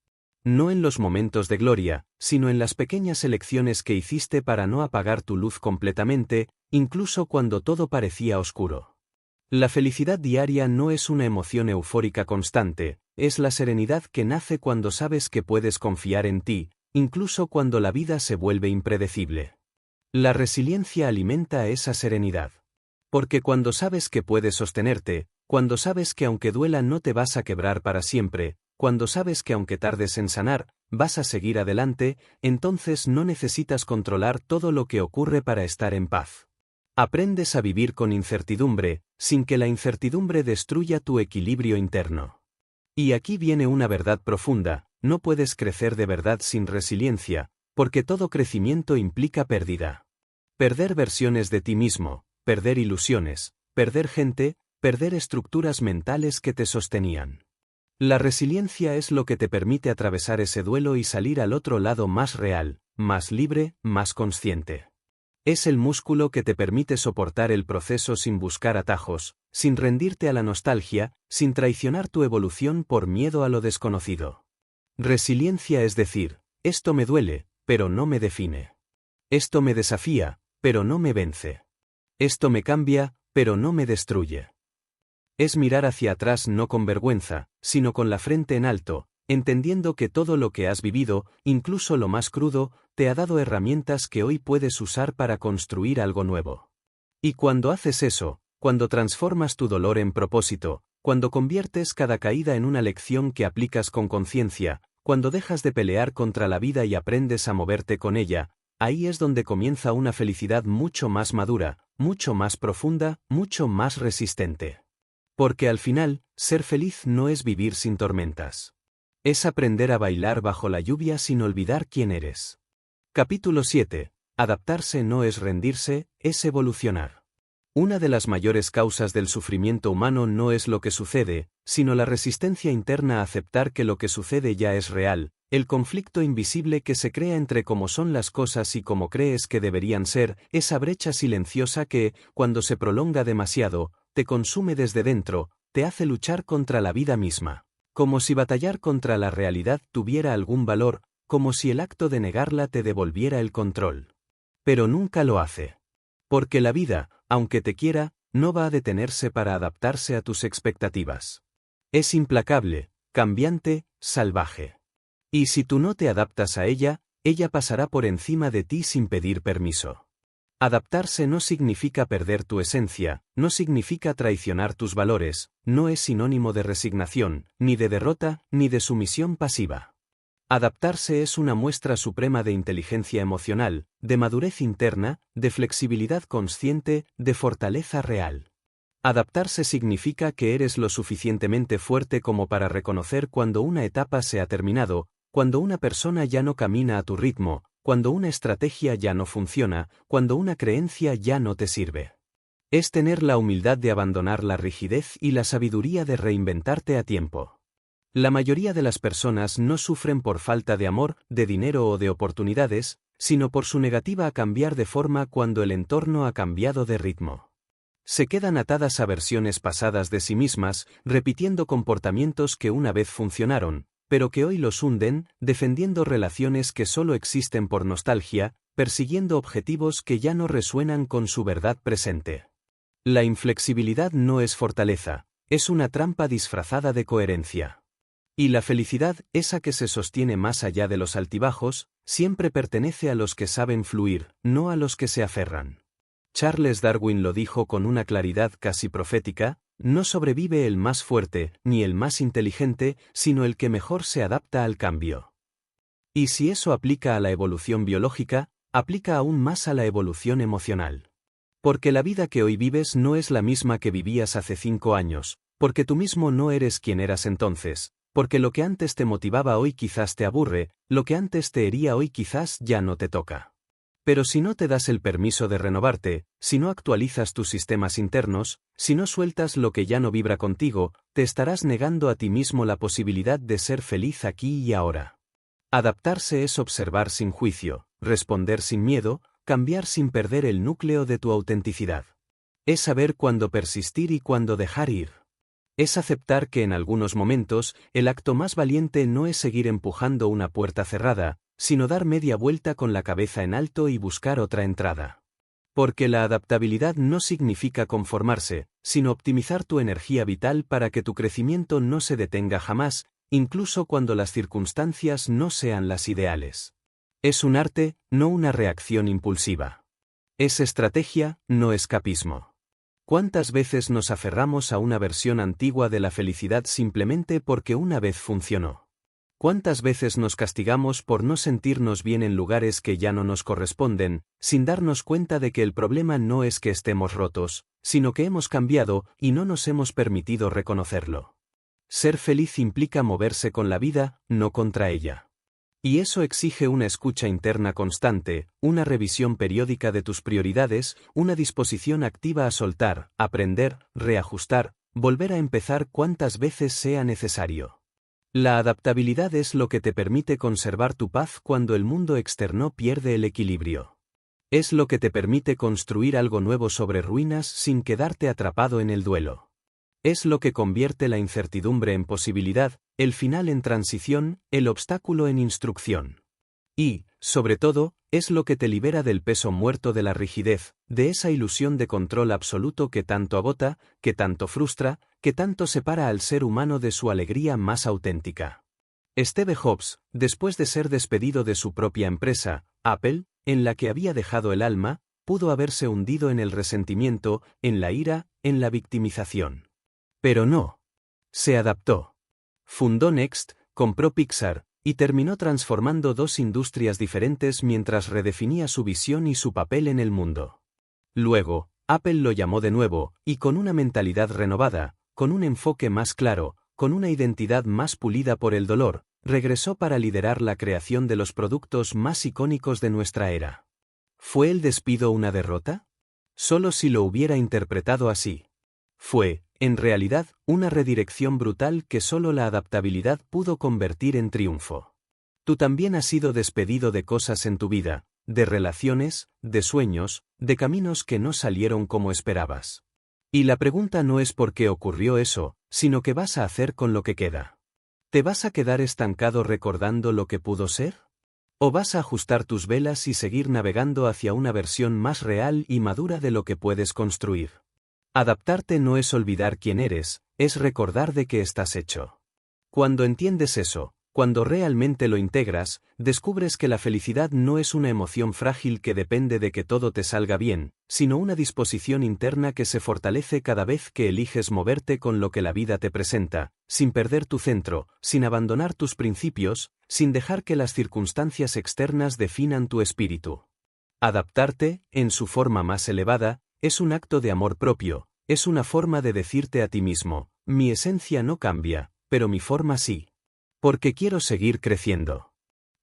No en los momentos de gloria, sino en las pequeñas elecciones que hiciste para no apagar tu luz completamente, incluso cuando todo parecía oscuro. La felicidad diaria no es una emoción eufórica constante, es la serenidad que nace cuando sabes que puedes confiar en ti, incluso cuando la vida se vuelve impredecible. La resiliencia alimenta esa serenidad. Porque cuando sabes que puedes sostenerte, cuando sabes que aunque duela no te vas a quebrar para siempre, cuando sabes que aunque tardes en sanar, vas a seguir adelante, entonces no necesitas controlar todo lo que ocurre para estar en paz. Aprendes a vivir con incertidumbre, sin que la incertidumbre destruya tu equilibrio interno. Y aquí viene una verdad profunda: no puedes crecer de verdad sin resiliencia, porque todo crecimiento implica pérdida. Perder versiones de ti mismo, perder ilusiones, perder gente, perder estructuras mentales que te sostenían. La resiliencia es lo que te permite atravesar ese duelo y salir al otro lado más real, más libre, más consciente. Es el músculo que te permite soportar el proceso sin buscar atajos, sin rendirte a la nostalgia, sin traicionar tu evolución por miedo a lo desconocido. Resiliencia es decir, esto me duele, pero no me define. Esto me desafía, pero no me vence. Esto me cambia, pero no me destruye. Es mirar hacia atrás no con vergüenza, sino con la frente en alto, entendiendo que todo lo que has vivido, incluso lo más crudo, te ha dado herramientas que hoy puedes usar para construir algo nuevo. Y cuando haces eso, cuando transformas tu dolor en propósito, cuando conviertes cada caída en una lección que aplicas con conciencia, cuando dejas de pelear contra la vida y aprendes a moverte con ella, ahí es donde comienza una felicidad mucho más madura, mucho más profunda, mucho más resistente. Porque al final, ser feliz no es vivir sin tormentas. Es aprender a bailar bajo la lluvia sin olvidar quién eres. Capítulo 7. Adaptarse no es rendirse, es evolucionar. Una de las mayores causas del sufrimiento humano no es lo que sucede, sino la resistencia interna a aceptar que lo que sucede ya es real, el conflicto invisible que se crea entre cómo son las cosas y cómo crees que deberían ser, esa brecha silenciosa que, cuando se prolonga demasiado, te consume desde dentro, te hace luchar contra la vida misma. Como si batallar contra la realidad tuviera algún valor, como si el acto de negarla te devolviera el control. Pero nunca lo hace. Porque la vida, aunque te quiera, no va a detenerse para adaptarse a tus expectativas. Es implacable, cambiante, salvaje. Y si tú no te adaptas a ella, ella pasará por encima de ti sin pedir permiso. Adaptarse no significa perder tu esencia, no significa traicionar tus valores, no es sinónimo de resignación, ni de derrota, ni de sumisión pasiva. Adaptarse es una muestra suprema de inteligencia emocional, de madurez interna, de flexibilidad consciente, de fortaleza real. Adaptarse significa que eres lo suficientemente fuerte como para reconocer cuando una etapa se ha terminado, cuando una persona ya no camina a tu ritmo, cuando una estrategia ya no funciona, cuando una creencia ya no te sirve. Es tener la humildad de abandonar la rigidez y la sabiduría de reinventarte a tiempo. La mayoría de las personas no sufren por falta de amor, de dinero o de oportunidades, sino por su negativa a cambiar de forma cuando el entorno ha cambiado de ritmo. Se quedan atadas a versiones pasadas de sí mismas, repitiendo comportamientos que una vez funcionaron, pero que hoy los hunden, defendiendo relaciones que solo existen por nostalgia, persiguiendo objetivos que ya no resuenan con su verdad presente. La inflexibilidad no es fortaleza, es una trampa disfrazada de coherencia. Y la felicidad, esa que se sostiene más allá de los altibajos, siempre pertenece a los que saben fluir, no a los que se aferran. Charles Darwin lo dijo con una claridad casi profética: no sobrevive el más fuerte, ni el más inteligente, sino el que mejor se adapta al cambio. Y si eso aplica a la evolución biológica, aplica aún más a la evolución emocional. Porque la vida que hoy vives no es la misma que vivías hace 5 años, porque tú mismo no eres quien eras entonces, porque lo que antes te motivaba hoy quizás te aburre, lo que antes te hería hoy quizás ya no te toca. Pero si no te das el permiso de renovarte, si no actualizas tus sistemas internos, si no sueltas lo que ya no vibra contigo, te estarás negando a ti mismo la posibilidad de ser feliz aquí y ahora. Adaptarse es observar sin juicio, responder sin miedo, cambiar sin perder el núcleo de tu autenticidad. Es saber cuándo persistir y cuándo dejar ir. Es aceptar que en algunos momentos, el acto más valiente no es seguir empujando una puerta cerrada, sino dar media vuelta con la cabeza en alto y buscar otra entrada. Porque la adaptabilidad no significa conformarse, sino optimizar tu energía vital para que tu crecimiento no se detenga jamás, incluso cuando las circunstancias no sean las ideales. Es un arte, no una reacción impulsiva. Es estrategia, no escapismo. ¿Cuántas veces nos aferramos a una versión antigua de la felicidad simplemente porque una vez funcionó? ¿Cuántas veces nos castigamos por no sentirnos bien en lugares que ya no nos corresponden, sin darnos cuenta de que el problema no es que estemos rotos, sino que hemos cambiado y no nos hemos permitido reconocerlo? Ser feliz implica moverse con la vida, no contra ella. Y eso exige una escucha interna constante, una revisión periódica de tus prioridades, una disposición activa a soltar, aprender, reajustar, volver a empezar cuantas veces sea necesario. La adaptabilidad es lo que te permite conservar tu paz cuando el mundo externo pierde el equilibrio. Es lo que te permite construir algo nuevo sobre ruinas sin quedarte atrapado en el duelo. Es lo que convierte la incertidumbre en posibilidad, el final en transición, el obstáculo en instrucción. Y, sobre todo, es lo que te libera del peso muerto de la rigidez, de esa ilusión de control absoluto que tanto agota, que tanto frustra, que tanto separa al ser humano de su alegría más auténtica. Steve Jobs, después de ser despedido de su propia empresa, Apple, en la que había dejado el alma, pudo haberse hundido en el resentimiento, en la ira, en la victimización. Pero no. Se adaptó. Fundó Next, compró Pixar, y terminó transformando dos industrias diferentes mientras redefinía su visión y su papel en el mundo. Luego, Apple lo llamó de nuevo, y con una mentalidad renovada, con un enfoque más claro, con una identidad más pulida por el dolor, regresó para liderar la creación de los productos más icónicos de nuestra era. ¿Fue el despido una derrota? Solo si lo hubiera interpretado así. Fue, en realidad, una redirección brutal que solo la adaptabilidad pudo convertir en triunfo. Tú también has sido despedido de cosas en tu vida, de relaciones, de sueños, de caminos que no salieron como esperabas. Y la pregunta no es por qué ocurrió eso, sino qué vas a hacer con lo que queda. ¿Te vas a quedar estancado recordando lo que pudo ser? ¿O vas a ajustar tus velas y seguir navegando hacia una versión más real y madura de lo que puedes construir? Adaptarte no es olvidar quién eres, es recordar de qué estás hecho. Cuando entiendes eso, cuando realmente lo integras, descubres que la felicidad no es una emoción frágil que depende de que todo te salga bien, sino una disposición interna que se fortalece cada vez que eliges moverte con lo que la vida te presenta, sin perder tu centro, sin abandonar tus principios, sin dejar que las circunstancias externas definan tu espíritu. Adaptarte, en su forma más elevada, es un acto de amor propio, es una forma de decirte a ti mismo, mi esencia no cambia, pero mi forma sí. Porque quiero seguir creciendo.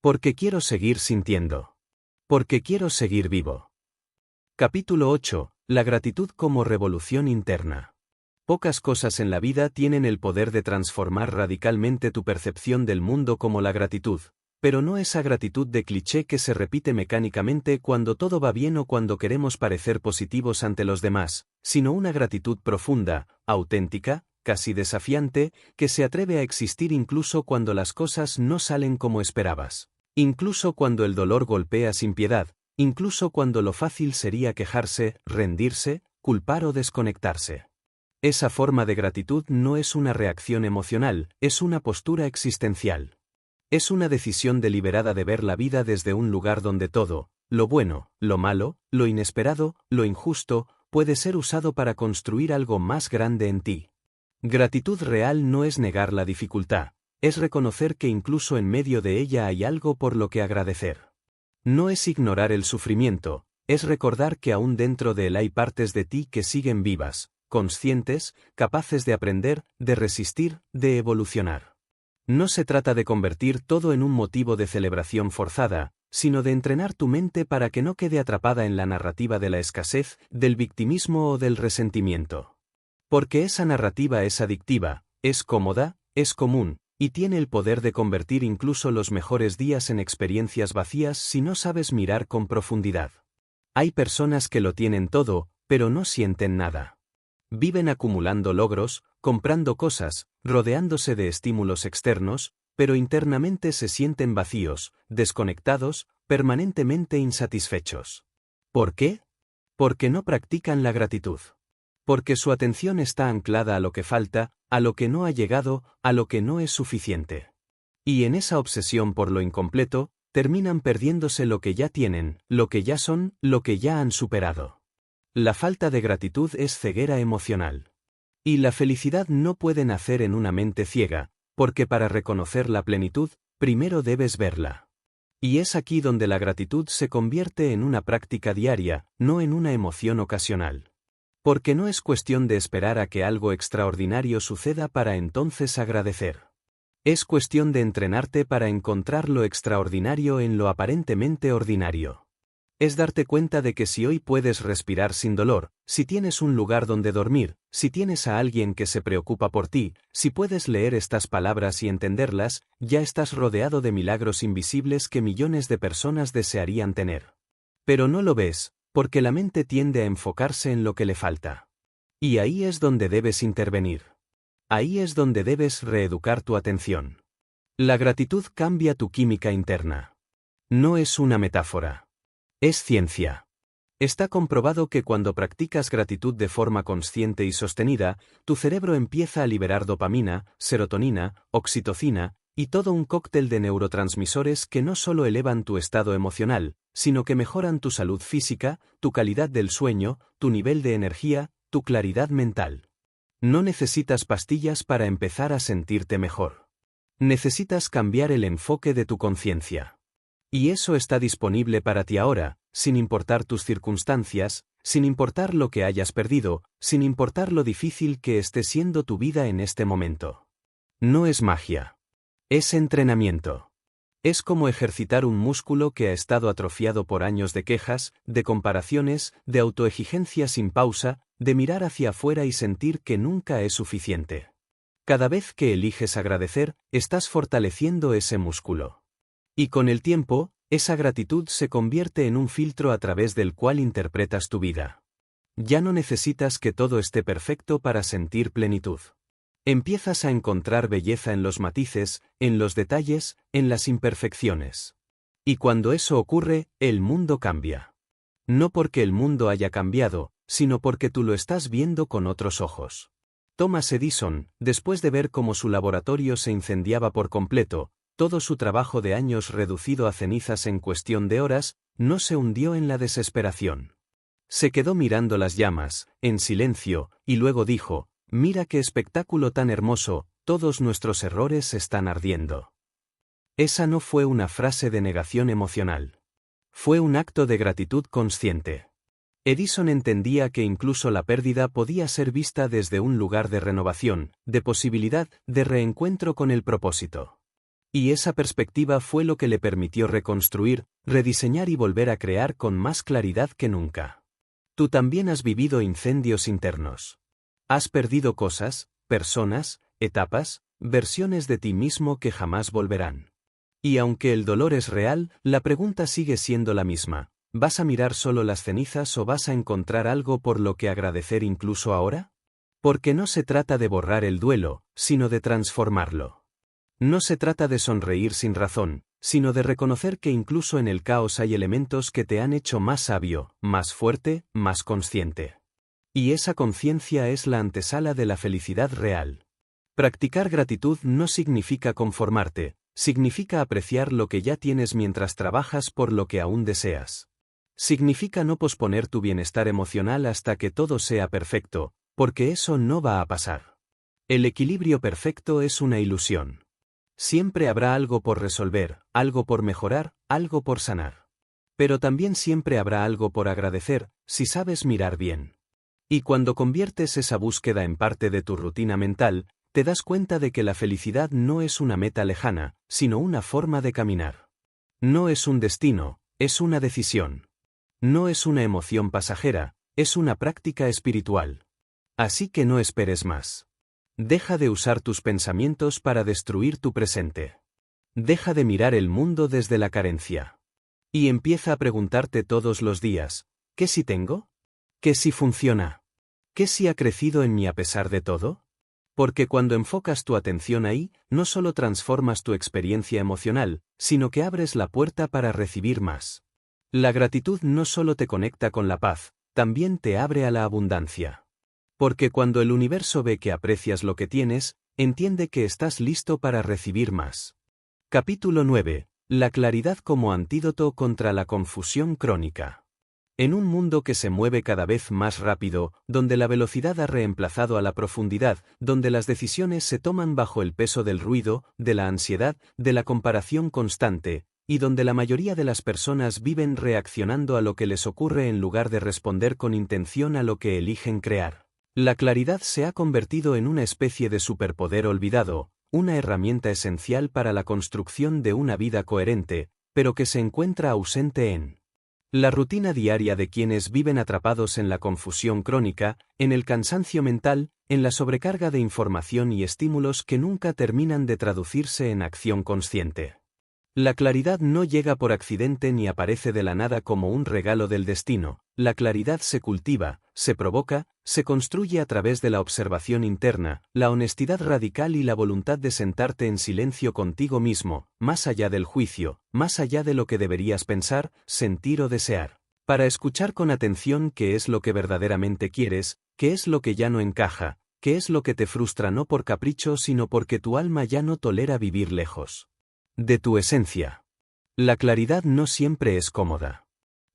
Porque quiero seguir sintiendo. Porque quiero seguir vivo. Capítulo 8. La gratitud como revolución interna. Pocas cosas en la vida tienen el poder de transformar radicalmente tu percepción del mundo como la gratitud. Pero no esa gratitud de cliché que se repite mecánicamente cuando todo va bien o cuando queremos parecer positivos ante los demás, sino una gratitud profunda, auténtica, casi desafiante, que se atreve a existir incluso cuando las cosas no salen como esperabas. Incluso cuando el dolor golpea sin piedad, incluso cuando lo fácil sería quejarse, rendirse, culpar o desconectarse. Esa forma de gratitud no es una reacción emocional, es una postura existencial. Es una decisión deliberada de ver la vida desde un lugar donde todo, lo bueno, lo malo, lo inesperado, lo injusto, puede ser usado para construir algo más grande en ti. Gratitud real no es negar la dificultad, es reconocer que incluso en medio de ella hay algo por lo que agradecer. No es ignorar el sufrimiento, es recordar que aún dentro de él hay partes de ti que siguen vivas, conscientes, capaces de aprender, de resistir, de evolucionar. No se trata de convertir todo en un motivo de celebración forzada, sino de entrenar tu mente para que no quede atrapada en la narrativa de la escasez, del victimismo o del resentimiento. Porque esa narrativa es adictiva, es cómoda, es común, y tiene el poder de convertir incluso los mejores días en experiencias vacías si no sabes mirar con profundidad. Hay personas que lo tienen todo, pero no sienten nada. Viven acumulando logros, comprando cosas, rodeándose de estímulos externos, pero internamente se sienten vacíos, desconectados, permanentemente insatisfechos. ¿Por qué? Porque no practican la gratitud. Porque su atención está anclada a lo que falta, a lo que no ha llegado, a lo que no es suficiente. Y en esa obsesión por lo incompleto, terminan perdiéndose lo que ya tienen, lo que ya son, lo que ya han superado. La falta de gratitud es ceguera emocional. Y la felicidad no puede nacer en una mente ciega, porque para reconocer la plenitud, primero debes verla. Y es aquí donde la gratitud se convierte en una práctica diaria, no en una emoción ocasional. Porque no es cuestión de esperar a que algo extraordinario suceda para entonces agradecer. Es cuestión de entrenarte para encontrar lo extraordinario en lo aparentemente ordinario. Es darte cuenta de que si hoy puedes respirar sin dolor, si tienes un lugar donde dormir, si tienes a alguien que se preocupa por ti, si puedes leer estas palabras y entenderlas, ya estás rodeado de milagros invisibles que millones de personas desearían tener. Pero no lo ves, porque la mente tiende a enfocarse en lo que le falta. Y ahí es donde debes intervenir. Ahí es donde debes reeducar tu atención. La gratitud cambia tu química interna. No es una metáfora. Es ciencia. Está comprobado que cuando practicas gratitud de forma consciente y sostenida, tu cerebro empieza a liberar dopamina, serotonina, oxitocina, y todo un cóctel de neurotransmisores que no solo elevan tu estado emocional, sino que mejoran tu salud física, tu calidad del sueño, tu nivel de energía, tu claridad mental. No necesitas pastillas para empezar a sentirte mejor. Necesitas cambiar el enfoque de tu conciencia. Y eso está disponible para ti ahora, sin importar tus circunstancias, sin importar lo que hayas perdido, sin importar lo difícil que esté siendo tu vida en este momento. No es magia. Es entrenamiento. Es como ejercitar un músculo que ha estado atrofiado por años de quejas, de comparaciones, de autoexigencia sin pausa, de mirar hacia afuera y sentir que nunca es suficiente. Cada vez que eliges agradecer, estás fortaleciendo ese músculo. Y con el tiempo, esa gratitud se convierte en un filtro a través del cual interpretas tu vida. Ya no necesitas que todo esté perfecto para sentir plenitud. Empiezas a encontrar belleza en los matices, en los detalles, en las imperfecciones. Y cuando eso ocurre, el mundo cambia. No porque el mundo haya cambiado, sino porque tú lo estás viendo con otros ojos. Thomas Edison, después de ver cómo su laboratorio se incendiaba por completo, todo su trabajo de años reducido a cenizas en cuestión de horas, no se hundió en la desesperación. Se quedó mirando las llamas, en silencio, y luego dijo: «Mira qué espectáculo tan hermoso, todos nuestros errores están ardiendo». Esa no fue una frase de negación emocional. Fue un acto de gratitud consciente. Edison entendía que incluso la pérdida podía ser vista desde un lugar de renovación, de posibilidad, de reencuentro con el propósito. Y esa perspectiva fue lo que le permitió reconstruir, rediseñar y volver a crear con más claridad que nunca. Tú también has vivido incendios internos. Has perdido cosas, personas, etapas, versiones de ti mismo que jamás volverán. Y aunque el dolor es real, la pregunta sigue siendo la misma: ¿vas a mirar solo las cenizas o vas a encontrar algo por lo que agradecer incluso ahora? Porque no se trata de borrar el duelo, sino de transformarlo. No se trata de sonreír sin razón, sino de reconocer que incluso en el caos hay elementos que te han hecho más sabio, más fuerte, más consciente. Y esa conciencia es la antesala de la felicidad real. Practicar gratitud no significa conformarte, significa apreciar lo que ya tienes mientras trabajas por lo que aún deseas. Significa no posponer tu bienestar emocional hasta que todo sea perfecto, porque eso no va a pasar. El equilibrio perfecto es una ilusión. Siempre habrá algo por resolver, algo por mejorar, algo por sanar. Pero también siempre habrá algo por agradecer, si sabes mirar bien. Y cuando conviertes esa búsqueda en parte de tu rutina mental, te das cuenta de que la felicidad no es una meta lejana, sino una forma de caminar. No es un destino, es una decisión. No es una emoción pasajera, es una práctica espiritual. Así que no esperes más. Deja de usar tus pensamientos para destruir tu presente. Deja de mirar el mundo desde la carencia. Y empieza a preguntarte todos los días: ¿qué si tengo? ¿Qué si funciona? ¿Qué si ha crecido en mí a pesar de todo? Porque cuando enfocas tu atención ahí, no solo transformas tu experiencia emocional, sino que abres la puerta para recibir más. La gratitud no solo te conecta con la paz, también te abre a la abundancia. Porque cuando el universo ve que aprecias lo que tienes, entiende que estás listo para recibir más. Capítulo 9. La claridad como antídoto contra la confusión crónica. En un mundo que se mueve cada vez más rápido, donde la velocidad ha reemplazado a la profundidad, donde las decisiones se toman bajo el peso del ruido, de la ansiedad, de la comparación constante, y donde la mayoría de las personas viven reaccionando a lo que les ocurre en lugar de responder con intención a lo que eligen crear. La claridad se ha convertido en una especie de superpoder olvidado, una herramienta esencial para la construcción de una vida coherente, pero que se encuentra ausente en la rutina diaria de quienes viven atrapados en la confusión crónica, en el cansancio mental, en la sobrecarga de información y estímulos que nunca terminan de traducirse en acción consciente. La claridad no llega por accidente ni aparece de la nada como un regalo del destino. La claridad se cultiva, se provoca, se construye a través de la observación interna, la honestidad radical y la voluntad de sentarte en silencio contigo mismo, más allá del juicio, más allá de lo que deberías pensar, sentir o desear. Para escuchar con atención qué es lo que verdaderamente quieres, qué es lo que ya no encaja, qué es lo que te frustra no por capricho sino porque tu alma ya no tolera vivir lejos de tu esencia. La claridad no siempre es cómoda.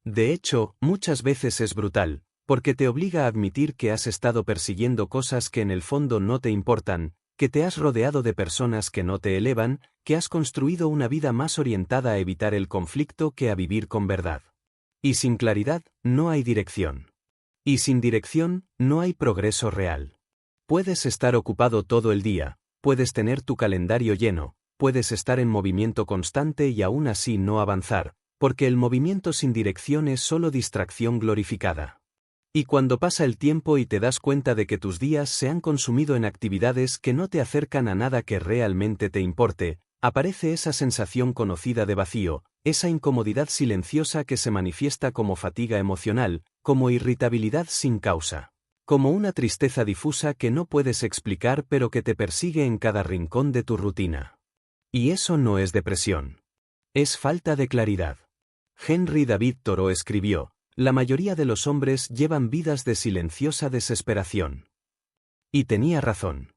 De hecho, muchas veces es brutal, porque te obliga a admitir que has estado persiguiendo cosas que en el fondo no te importan, que te has rodeado de personas que no te elevan, que has construido una vida más orientada a evitar el conflicto que a vivir con verdad. Y sin claridad, no hay dirección. Y sin dirección, no hay progreso real. Puedes estar ocupado todo el día, puedes tener tu calendario lleno, puedes estar en movimiento constante y aún así no avanzar, porque el movimiento sin dirección es solo distracción glorificada. Y cuando pasa el tiempo y te das cuenta de que tus días se han consumido en actividades que no te acercan a nada que realmente te importe, aparece esa sensación conocida de vacío, esa incomodidad silenciosa que se manifiesta como fatiga emocional, como irritabilidad sin causa, como una tristeza difusa que no puedes explicar pero que te persigue en cada rincón de tu rutina. Y eso no es depresión. Es falta de claridad. Henry David Thoreau escribió, la mayoría de los hombres llevan vidas de silenciosa desesperación. Y tenía razón.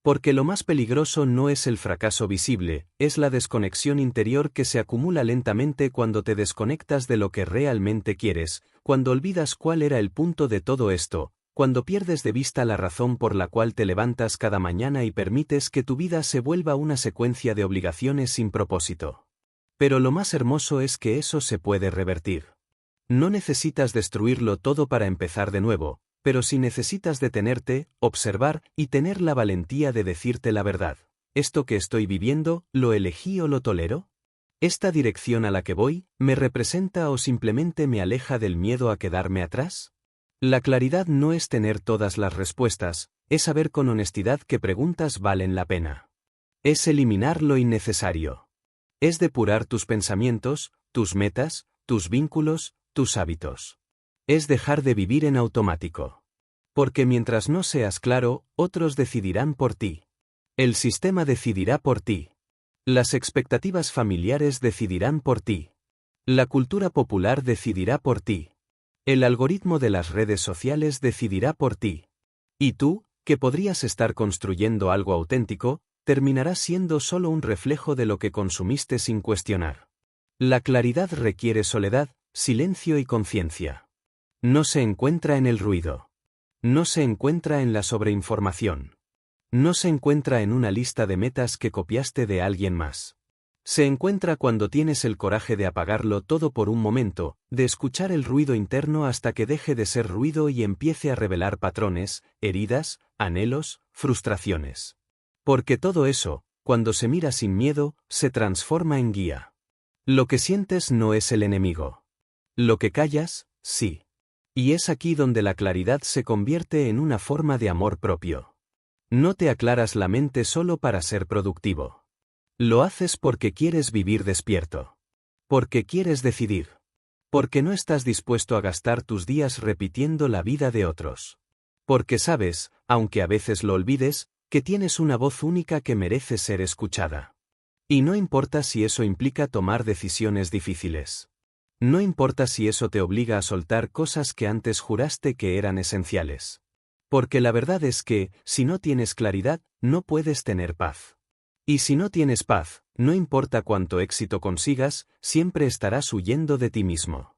Porque lo más peligroso no es el fracaso visible, es la desconexión interior que se acumula lentamente cuando te desconectas de lo que realmente quieres, cuando olvidas cuál era el punto de todo esto, cuando pierdes de vista la razón por la cual te levantas cada mañana y permites que tu vida se vuelva una secuencia de obligaciones sin propósito. Pero lo más hermoso es que eso se puede revertir. No necesitas destruirlo todo para empezar de nuevo, pero sí necesitas detenerte, observar y tener la valentía de decirte la verdad. ¿Esto que estoy viviendo, lo elegí o lo tolero? ¿Esta dirección a la que voy, me representa o simplemente me aleja del miedo a quedarme atrás? La claridad no es tener todas las respuestas, es saber con honestidad qué preguntas valen la pena. Es eliminar lo innecesario. Es depurar tus pensamientos, tus metas, tus vínculos, tus hábitos. Es dejar de vivir en automático. Porque mientras no seas claro, otros decidirán por ti. El sistema decidirá por ti. Las expectativas familiares decidirán por ti. La cultura popular decidirá por ti. El algoritmo de las redes sociales decidirá por ti. Y tú, que podrías estar construyendo algo auténtico, terminarás siendo solo un reflejo de lo que consumiste sin cuestionar. La claridad requiere soledad, silencio y conciencia. No se encuentra en el ruido. No se encuentra en la sobreinformación. No se encuentra en una lista de metas que copiaste de alguien más. Se encuentra cuando tienes el coraje de apagarlo todo por un momento, de escuchar el ruido interno hasta que deje de ser ruido y empiece a revelar patrones, heridas, anhelos, frustraciones. Porque todo eso, cuando se mira sin miedo, se transforma en guía. Lo que sientes no es el enemigo. Lo que callas, sí. Y es aquí donde la claridad se convierte en una forma de amor propio. No te aclaras la mente solo para ser productivo. Lo haces porque quieres vivir despierto. Porque quieres decidir. Porque no estás dispuesto a gastar tus días repitiendo la vida de otros. Porque sabes, aunque a veces lo olvides, que tienes una voz única que merece ser escuchada. Y no importa si eso implica tomar decisiones difíciles. No importa si eso te obliga a soltar cosas que antes juraste que eran esenciales. Porque la verdad es que, si no tienes claridad, no puedes tener paz. Y si no tienes paz, no importa cuánto éxito consigas, siempre estarás huyendo de ti mismo.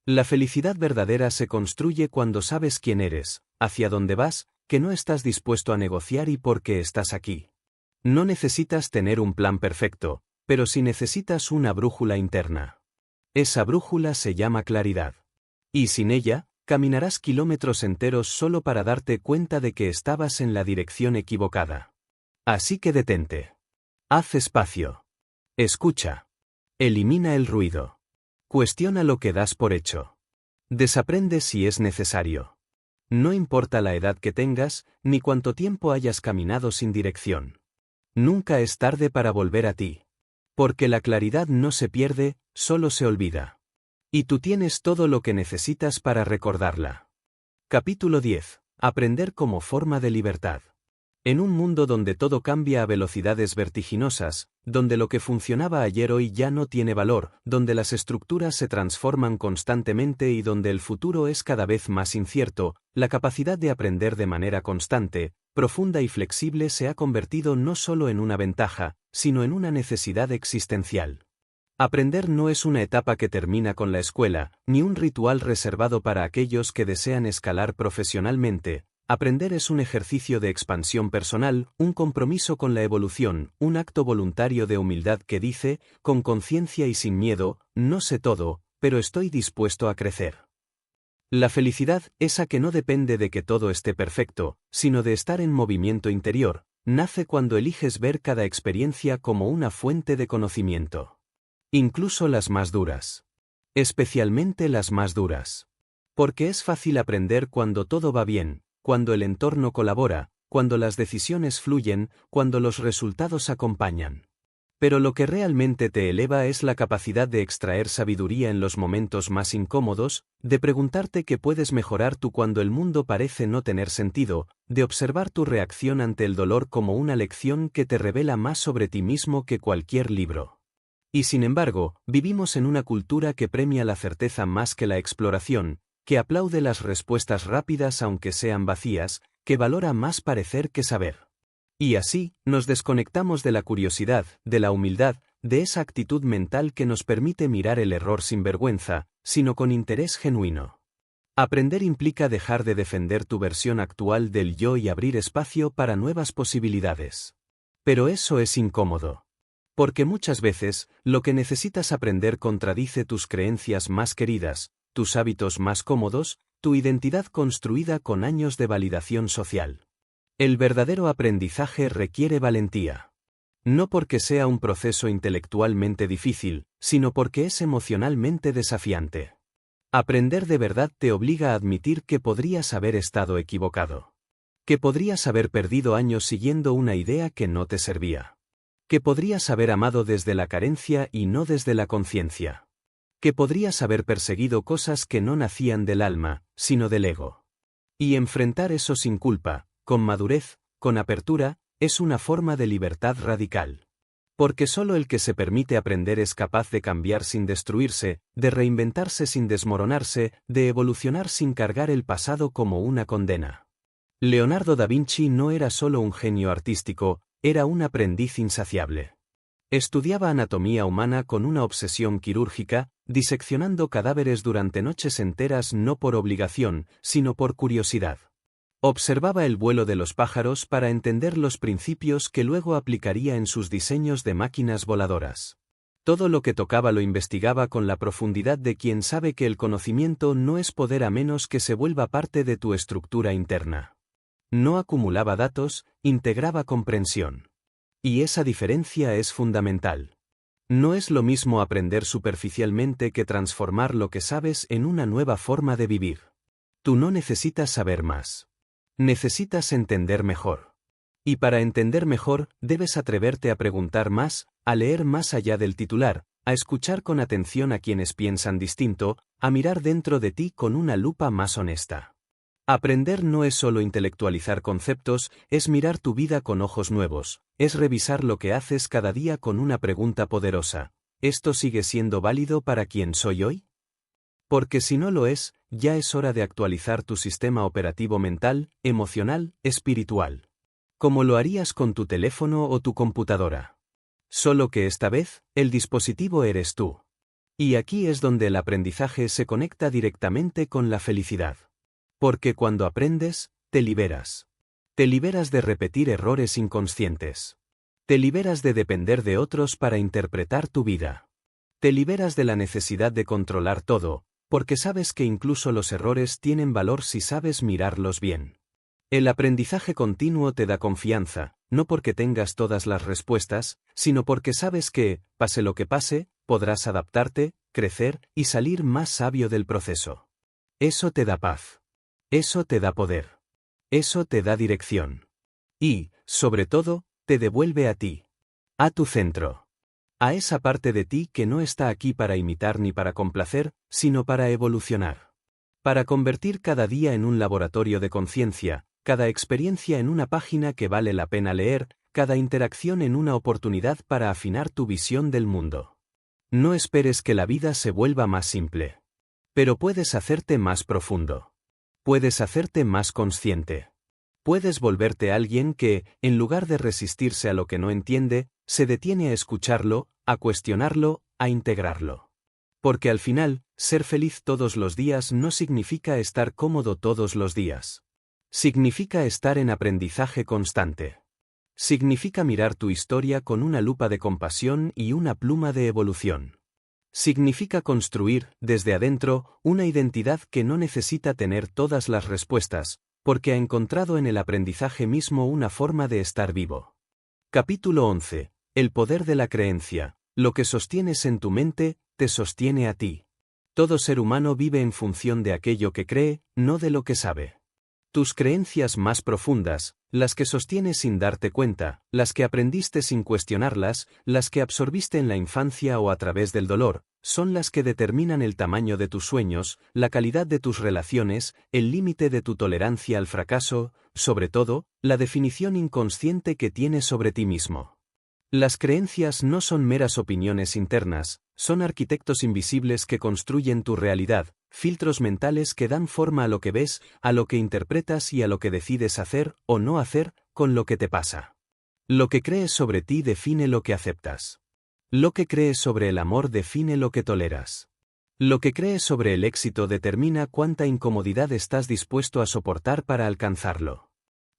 La felicidad verdadera se construye cuando sabes quién eres, hacia dónde vas, que no estás dispuesto a negociar y por qué estás aquí. No necesitas tener un plan perfecto, pero sí necesitas una brújula interna. Esa brújula se llama claridad. Y sin ella, caminarás kilómetros enteros solo para darte cuenta de que estabas en la dirección equivocada. Así que detente. Haz espacio. Escucha. Elimina el ruido. Cuestiona lo que das por hecho. Desaprende si es necesario. No importa la edad que tengas, ni cuánto tiempo hayas caminado sin dirección. Nunca es tarde para volver a ti. Porque la claridad no se pierde, solo se olvida. Y tú tienes todo lo que necesitas para recordarla. Capítulo 10. Aprender como forma de libertad. En un mundo donde todo cambia a velocidades vertiginosas, donde lo que funcionaba ayer hoy ya no tiene valor, donde las estructuras se transforman constantemente y donde el futuro es cada vez más incierto, la capacidad de aprender de manera constante, profunda y flexible se ha convertido no solo en una ventaja, sino en una necesidad existencial. Aprender no es una etapa que termina con la escuela, ni un ritual reservado para aquellos que desean escalar profesionalmente. Aprender es un ejercicio de expansión personal, un compromiso con la evolución, un acto voluntario de humildad que dice, con conciencia y sin miedo, no sé todo, pero estoy dispuesto a crecer. La felicidad, esa que no depende de que todo esté perfecto, sino de estar en movimiento interior, nace cuando eliges ver cada experiencia como una fuente de conocimiento. Incluso las más duras. Especialmente las más duras. Porque es fácil aprender cuando todo va bien, cuando el entorno colabora, cuando las decisiones fluyen, cuando los resultados acompañan. Pero lo que realmente te eleva es la capacidad de extraer sabiduría en los momentos más incómodos, de preguntarte qué puedes mejorar tú cuando el mundo parece no tener sentido, de observar tu reacción ante el dolor como una lección que te revela más sobre ti mismo que cualquier libro. Y sin embargo, vivimos en una cultura que premia la certeza más que la exploración, que aplaude las respuestas rápidas aunque sean vacías, que valora más parecer que saber. Y así, nos desconectamos de la curiosidad, de la humildad, de esa actitud mental que nos permite mirar el error sin vergüenza, sino con interés genuino. Aprender implica dejar de defender tu versión actual del yo y abrir espacio para nuevas posibilidades. Pero eso es incómodo. Porque muchas veces, lo que necesitas aprender contradice tus creencias más queridas, tus hábitos más cómodos, tu identidad construida con años de validación social. El verdadero aprendizaje requiere valentía. No porque sea un proceso intelectualmente difícil, sino porque es emocionalmente desafiante. Aprender de verdad te obliga a admitir que podrías haber estado equivocado. Que podrías haber perdido años siguiendo una idea que no te servía. Que podrías haber amado desde la carencia y no desde la conciencia. Que podrías haber perseguido cosas que no nacían del alma, sino del ego. Y enfrentar eso sin culpa, con madurez, con apertura, es una forma de libertad radical. Porque solo el que se permite aprender es capaz de cambiar sin destruirse, de reinventarse sin desmoronarse, de evolucionar sin cargar el pasado como una condena. Leonardo da Vinci no era solo un genio artístico, era un aprendiz insaciable. Estudiaba anatomía humana con una obsesión quirúrgica, diseccionando cadáveres durante noches enteras no por obligación, sino por curiosidad. Observaba el vuelo de los pájaros para entender los principios que luego aplicaría en sus diseños de máquinas voladoras. Todo lo que tocaba lo investigaba con la profundidad de quien sabe que el conocimiento no es poder a menos que se vuelva parte de tu estructura interna. No acumulaba datos, integraba comprensión. Y esa diferencia es fundamental. No es lo mismo aprender superficialmente que transformar lo que sabes en una nueva forma de vivir. Tú no necesitas saber más. Necesitas entender mejor. Y para entender mejor, debes atreverte a preguntar más, a leer más allá del titular, a escuchar con atención a quienes piensan distinto, a mirar dentro de ti con una lupa más honesta. Aprender no es solo intelectualizar conceptos, es mirar tu vida con ojos nuevos, es revisar lo que haces cada día con una pregunta poderosa. ¿Esto sigue siendo válido para quien soy hoy? Porque si no lo es, ya es hora de actualizar tu sistema operativo mental, emocional, espiritual. Como lo harías con tu teléfono o tu computadora. Solo que esta vez, el dispositivo eres tú. Y aquí es donde el aprendizaje se conecta directamente con la felicidad. Porque cuando aprendes, te liberas. Te liberas de repetir errores inconscientes. Te liberas de depender de otros para interpretar tu vida. Te liberas de la necesidad de controlar todo, porque sabes que incluso los errores tienen valor si sabes mirarlos bien. El aprendizaje continuo te da confianza, no porque tengas todas las respuestas, sino porque sabes que, pase lo que pase, podrás adaptarte, crecer y salir más sabio del proceso. Eso te da paz. Eso te da poder. Eso te da dirección. Y, sobre todo, te devuelve a ti. A tu centro. A esa parte de ti que no está aquí para imitar ni para complacer, sino para evolucionar. Para convertir cada día en un laboratorio de conciencia, cada experiencia en una página que vale la pena leer, cada interacción en una oportunidad para afinar tu visión del mundo. No esperes que la vida se vuelva más simple. Pero puedes hacerte más profundo. Puedes hacerte más consciente. Puedes volverte alguien que, en lugar de resistirse a lo que no entiende, se detiene a escucharlo, a cuestionarlo, a integrarlo. Porque al final, ser feliz todos los días no significa estar cómodo todos los días. Significa estar en aprendizaje constante. Significa mirar tu historia con una lupa de compasión y una pluma de evolución. Significa construir, desde adentro, una identidad que no necesita tener todas las respuestas, porque ha encontrado en el aprendizaje mismo una forma de estar vivo. Capítulo 11. El poder de la creencia. Lo que sostienes en tu mente, te sostiene a ti. Todo ser humano vive en función de aquello que cree, no de lo que sabe. Tus creencias más profundas, las que sostienes sin darte cuenta, las que aprendiste sin cuestionarlas, las que absorbiste en la infancia o a través del dolor, son las que determinan el tamaño de tus sueños, la calidad de tus relaciones, el límite de tu tolerancia al fracaso, sobre todo, la definición inconsciente que tienes sobre ti mismo. Las creencias no son meras opiniones internas, son arquitectos invisibles que construyen tu realidad, filtros mentales que dan forma a lo que ves, a lo que interpretas y a lo que decides hacer o no hacer con lo que te pasa. Lo que crees sobre ti define lo que aceptas. Lo que crees sobre el amor define lo que toleras. Lo que crees sobre el éxito determina cuánta incomodidad estás dispuesto a soportar para alcanzarlo.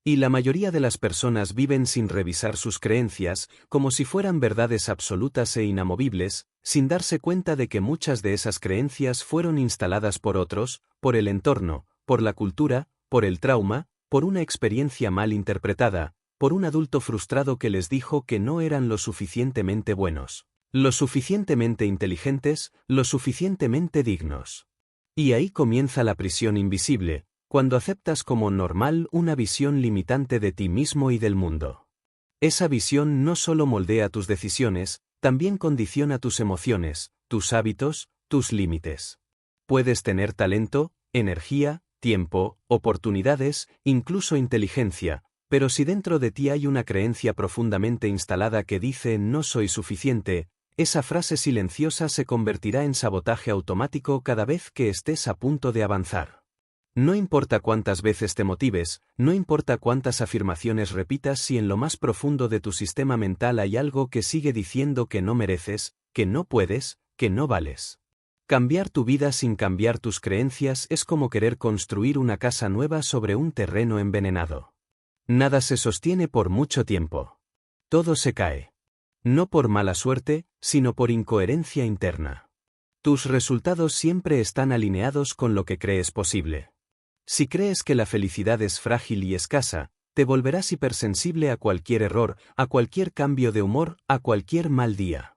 Y la mayoría de las personas viven sin revisar sus creencias, como si fueran verdades absolutas e inamovibles, sin darse cuenta de que muchas de esas creencias fueron instaladas por otros, por el entorno, por la cultura, por el trauma, por una experiencia mal interpretada, por un adulto frustrado que les dijo que no eran lo suficientemente buenos, lo suficientemente inteligentes, lo suficientemente dignos. Y ahí comienza la prisión invisible, cuando aceptas como normal una visión limitante de ti mismo y del mundo. Esa visión no solo moldea tus decisiones, también condiciona tus emociones, tus hábitos, tus límites. Puedes tener talento, energía, tiempo, oportunidades, incluso inteligencia, pero si dentro de ti hay una creencia profundamente instalada que dice no soy suficiente, esa frase silenciosa se convertirá en sabotaje automático cada vez que estés a punto de avanzar. No importa cuántas veces te motives, no importa cuántas afirmaciones repitas si en lo más profundo de tu sistema mental hay algo que sigue diciendo que no mereces, que no puedes, que no vales. Cambiar tu vida sin cambiar tus creencias es como querer construir una casa nueva sobre un terreno envenenado. Nada se sostiene por mucho tiempo. Todo se cae. No por mala suerte, sino por incoherencia interna. Tus resultados siempre están alineados con lo que crees posible. Si crees que la felicidad es frágil y escasa, te volverás hipersensible a cualquier error, a cualquier cambio de humor, a cualquier mal día.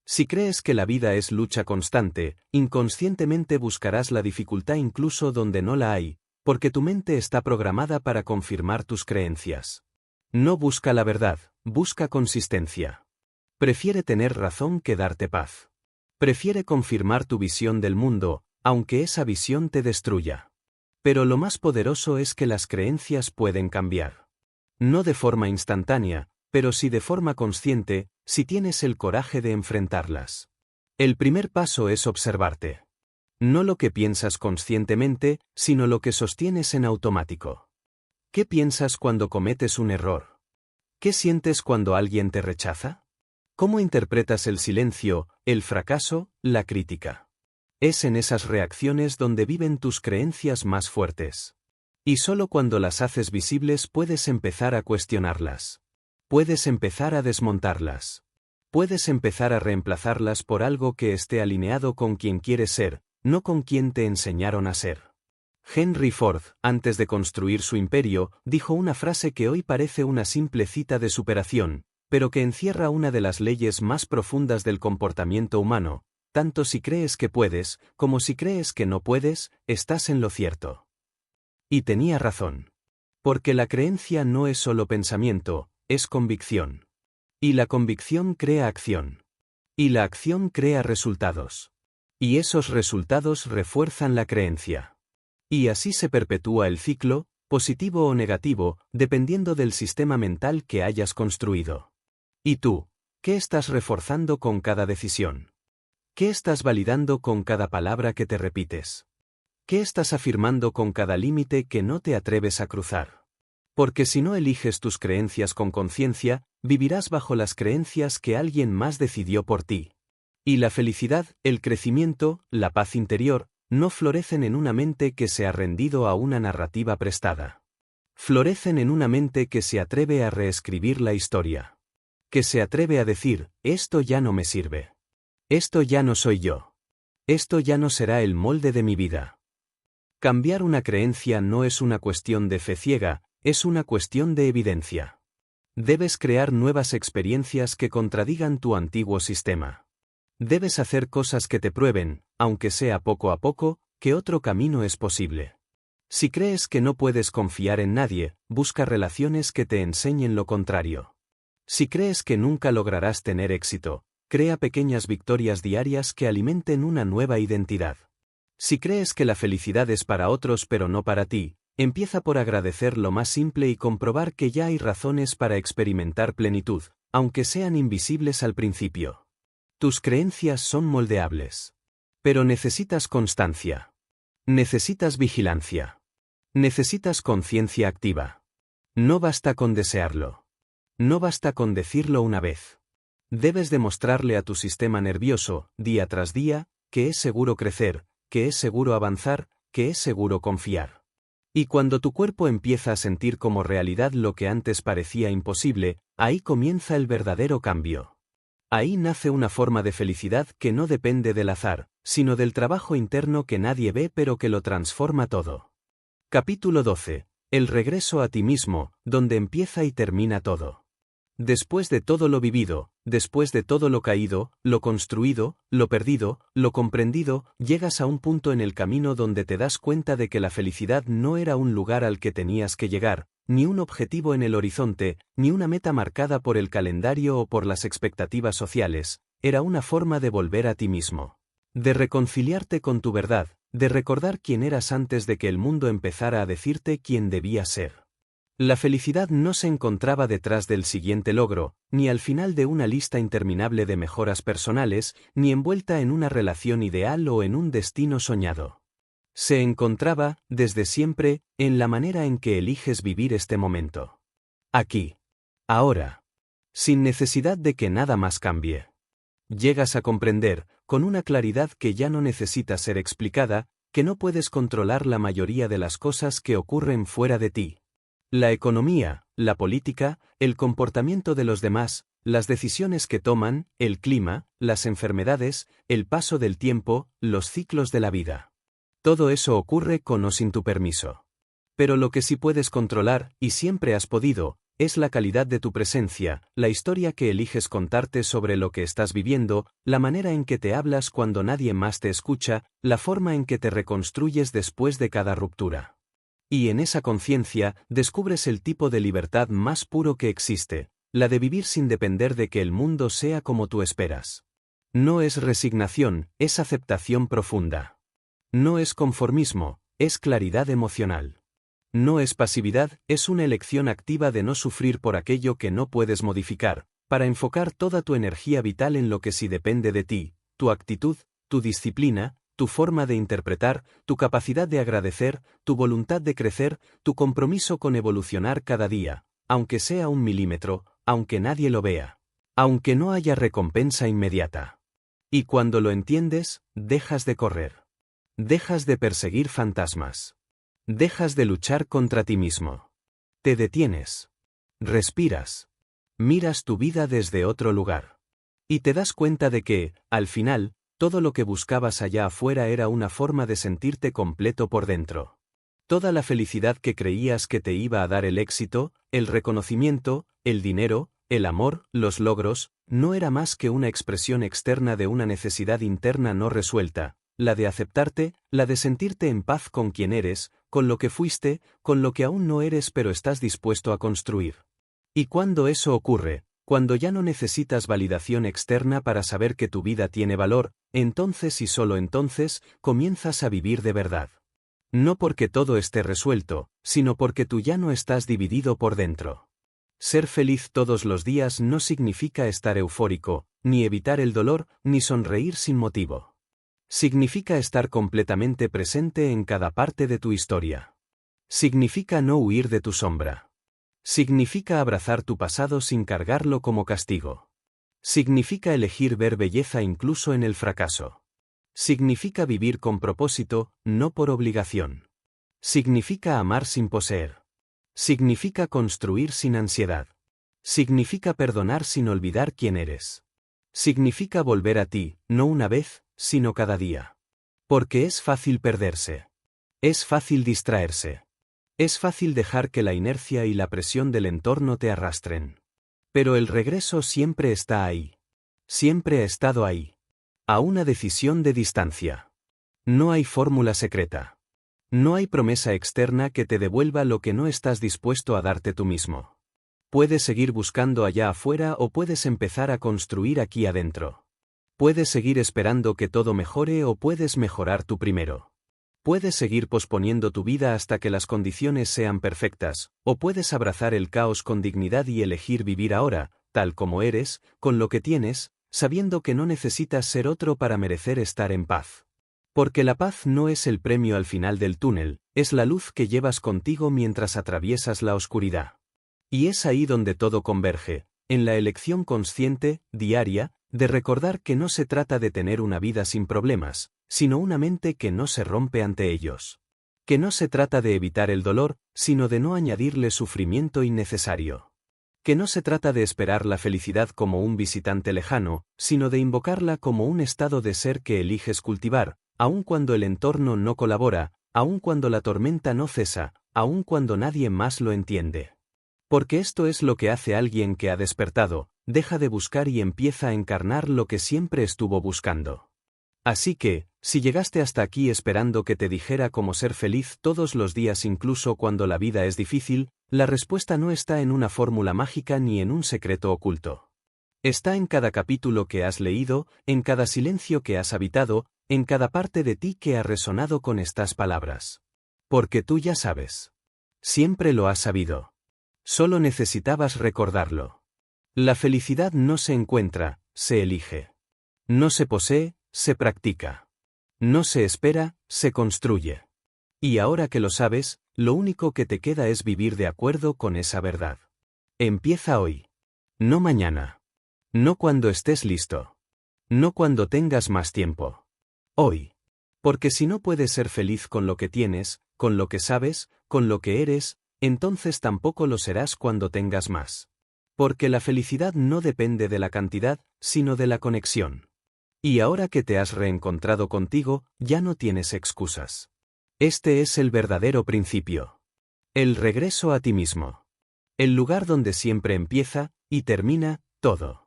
Si crees que la vida es lucha constante, inconscientemente buscarás la dificultad incluso donde no la hay, porque tu mente está programada para confirmar tus creencias. No busca la verdad, busca consistencia. Prefiere tener razón que darte paz. Prefiere confirmar tu visión del mundo, aunque esa visión te destruya. Pero lo más poderoso es que las creencias pueden cambiar. No de forma instantánea, pero sí de forma consciente, si tienes el coraje de enfrentarlas. El primer paso es observarte. No lo que piensas conscientemente, sino lo que sostienes en automático. ¿Qué piensas cuando cometes un error? ¿Qué sientes cuando alguien te rechaza? ¿Cómo interpretas el silencio, el fracaso, la crítica? Es en esas reacciones donde viven tus creencias más fuertes. Y solo cuando las haces visibles puedes empezar a cuestionarlas. Puedes empezar a desmontarlas. Puedes empezar a reemplazarlas por algo que esté alineado con quien quieres ser, no con quien te enseñaron a ser. Henry Ford, antes de construir su imperio, dijo una frase que hoy parece una simple cita de superación, pero que encierra una de las leyes más profundas del comportamiento humano: tanto si crees que puedes, como si crees que no puedes, estás en lo cierto. Y tenía razón. Porque la creencia no es solo pensamiento, es convicción. Y la convicción crea acción. Y la acción crea resultados. Y esos resultados refuerzan la creencia. Y así se perpetúa el ciclo, positivo o negativo, dependiendo del sistema mental que hayas construido. ¿Y tú? ¿Qué estás reforzando con cada decisión? ¿Qué estás validando con cada palabra que te repites? ¿Qué estás afirmando con cada límite que no te atreves a cruzar? Porque si no eliges tus creencias con conciencia, vivirás bajo las creencias que alguien más decidió por ti. Y la felicidad, el crecimiento, la paz interior, no florecen en una mente que se ha rendido a una narrativa prestada. Florecen en una mente que se atreve a reescribir la historia. Que se atreve a decir: esto ya no me sirve. Esto ya no soy yo. Esto ya no será el molde de mi vida. Cambiar una creencia no es una cuestión de fe ciega, es una cuestión de evidencia. Debes crear nuevas experiencias que contradigan tu antiguo sistema. Debes hacer cosas que te prueben, aunque sea poco a poco, que otro camino es posible. Si crees que no puedes confiar en nadie, busca relaciones que te enseñen lo contrario. Si crees que nunca lograrás tener éxito, crea pequeñas victorias diarias que alimenten una nueva identidad. Si crees que la felicidad es para otros pero no para ti, empieza por agradecer lo más simple y comprobar que ya hay razones para experimentar plenitud, aunque sean invisibles al principio. Tus creencias son moldeables. Pero necesitas constancia. Necesitas vigilancia. Necesitas conciencia activa. No basta con desearlo. No basta con decirlo una vez. Debes demostrarle a tu sistema nervioso, día tras día, que es seguro crecer, que es seguro avanzar, que es seguro confiar. Y cuando tu cuerpo empieza a sentir como realidad lo que antes parecía imposible, ahí comienza el verdadero cambio. Ahí nace una forma de felicidad que no depende del azar, sino del trabajo interno que nadie ve pero que lo transforma todo. Capítulo 12. El regreso a ti mismo, donde empieza y termina todo. Después de todo lo vivido, después de todo lo caído, lo construido, lo perdido, lo comprendido, llegas a un punto en el camino donde te das cuenta de que la felicidad no era un lugar al que tenías que llegar, ni un objetivo en el horizonte, ni una meta marcada por el calendario o por las expectativas sociales, era una forma de volver a ti mismo. De reconciliarte con tu verdad, de recordar quién eras antes de que el mundo empezara a decirte quién debías ser. La felicidad no se encontraba detrás del siguiente logro, ni al final de una lista interminable de mejoras personales, ni envuelta en una relación ideal o en un destino soñado. Se encontraba, desde siempre, en la manera en que eliges vivir este momento. Aquí. Ahora. Sin necesidad de que nada más cambie. Llegas a comprender, con una claridad que ya no necesita ser explicada, que no puedes controlar la mayoría de las cosas que ocurren fuera de ti. La economía, la política, el comportamiento de los demás, las decisiones que toman, el clima, las enfermedades, el paso del tiempo, los ciclos de la vida. Todo eso ocurre con o sin tu permiso. Pero lo que sí puedes controlar, y siempre has podido, es la calidad de tu presencia, la historia que eliges contarte sobre lo que estás viviendo, la manera en que te hablas cuando nadie más te escucha, la forma en que te reconstruyes después de cada ruptura. Y en esa conciencia, descubres el tipo de libertad más puro que existe, la de vivir sin depender de que el mundo sea como tú esperas. No es resignación, es aceptación profunda. No es conformismo, es claridad emocional. No es pasividad, es una elección activa de no sufrir por aquello que no puedes modificar, para enfocar toda tu energía vital en lo que sí depende de ti, tu actitud, tu disciplina, tu forma de interpretar, tu capacidad de agradecer, tu voluntad de crecer, tu compromiso con evolucionar cada día, aunque sea 1 milímetro, aunque nadie lo vea, aunque no haya recompensa inmediata. Y cuando lo entiendes, dejas de correr. Dejas de perseguir fantasmas. Dejas de luchar contra ti mismo. Te detienes. Respiras. Miras tu vida desde otro lugar. Y te das cuenta de que, al final, todo lo que buscabas allá afuera era una forma de sentirte completo por dentro. Toda la felicidad que creías que te iba a dar el éxito, el reconocimiento, el dinero, el amor, los logros, no era más que una expresión externa de una necesidad interna no resuelta, la de aceptarte, la de sentirte en paz con quien eres, con lo que fuiste, con lo que aún no eres pero estás dispuesto a construir. Y cuando eso ocurre, cuando ya no necesitas validación externa para saber que tu vida tiene valor, entonces y solo entonces, comienzas a vivir de verdad. No porque todo esté resuelto, sino porque tú ya no estás dividido por dentro. Ser feliz todos los días no significa estar eufórico, ni evitar el dolor, ni sonreír sin motivo. Significa estar completamente presente en cada parte de tu historia. Significa no huir de tu sombra. Significa abrazar tu pasado sin cargarlo como castigo. Significa elegir ver belleza incluso en el fracaso. Significa vivir con propósito, no por obligación. Significa amar sin poseer. Significa construir sin ansiedad. Significa perdonar sin olvidar quién eres. Significa volver a ti, no una vez, sino cada día. Porque es fácil perderse. Es fácil distraerse. Es fácil dejar que la inercia y la presión del entorno te arrastren. Pero el regreso siempre está ahí. Siempre ha estado ahí. A una decisión de distancia. No hay fórmula secreta. No hay promesa externa que te devuelva lo que no estás dispuesto a darte tú mismo. Puedes seguir buscando allá afuera o puedes empezar a construir aquí adentro. Puedes seguir esperando que todo mejore o puedes mejorar tú primero. Puedes seguir posponiendo tu vida hasta que las condiciones sean perfectas, o puedes abrazar el caos con dignidad y elegir vivir ahora, tal como eres, con lo que tienes, sabiendo que no necesitas ser otro para merecer estar en paz. Porque la paz no es el premio al final del túnel, es la luz que llevas contigo mientras atraviesas la oscuridad. Y es ahí donde todo converge, en la elección consciente, diaria, de recordar que no se trata de tener una vida sin problemas, sino una mente que no se rompe ante ellos. Que no se trata de evitar el dolor, sino de no añadirle sufrimiento innecesario. Que no se trata de esperar la felicidad como un visitante lejano, sino de invocarla como un estado de ser que eliges cultivar, aun cuando el entorno no colabora, aun cuando la tormenta no cesa, aun cuando nadie más lo entiende. Porque esto es lo que hace alguien que ha despertado, deja de buscar y empieza a encarnar lo que siempre estuvo buscando. Así que, si llegaste hasta aquí esperando que te dijera cómo ser feliz todos los días incluso cuando la vida es difícil, la respuesta no está en una fórmula mágica ni en un secreto oculto. Está en cada capítulo que has leído, en cada silencio que has habitado, en cada parte de ti que ha resonado con estas palabras. Porque tú ya sabes. Siempre lo has sabido. Solo necesitabas recordarlo. La felicidad no se encuentra, se elige. No se posee, se practica. No se espera, se construye. Y ahora que lo sabes, lo único que te queda es vivir de acuerdo con esa verdad. Empieza hoy. No mañana. No cuando estés listo. No cuando tengas más tiempo. Hoy. Porque si no puedes ser feliz con lo que tienes, con lo que sabes, con lo que eres, entonces tampoco lo serás cuando tengas más. Porque la felicidad no depende de la cantidad, sino de la conexión. Y ahora que te has reencontrado contigo, ya no tienes excusas. Este es el verdadero principio. El regreso a ti mismo. El lugar donde siempre empieza, y termina, todo.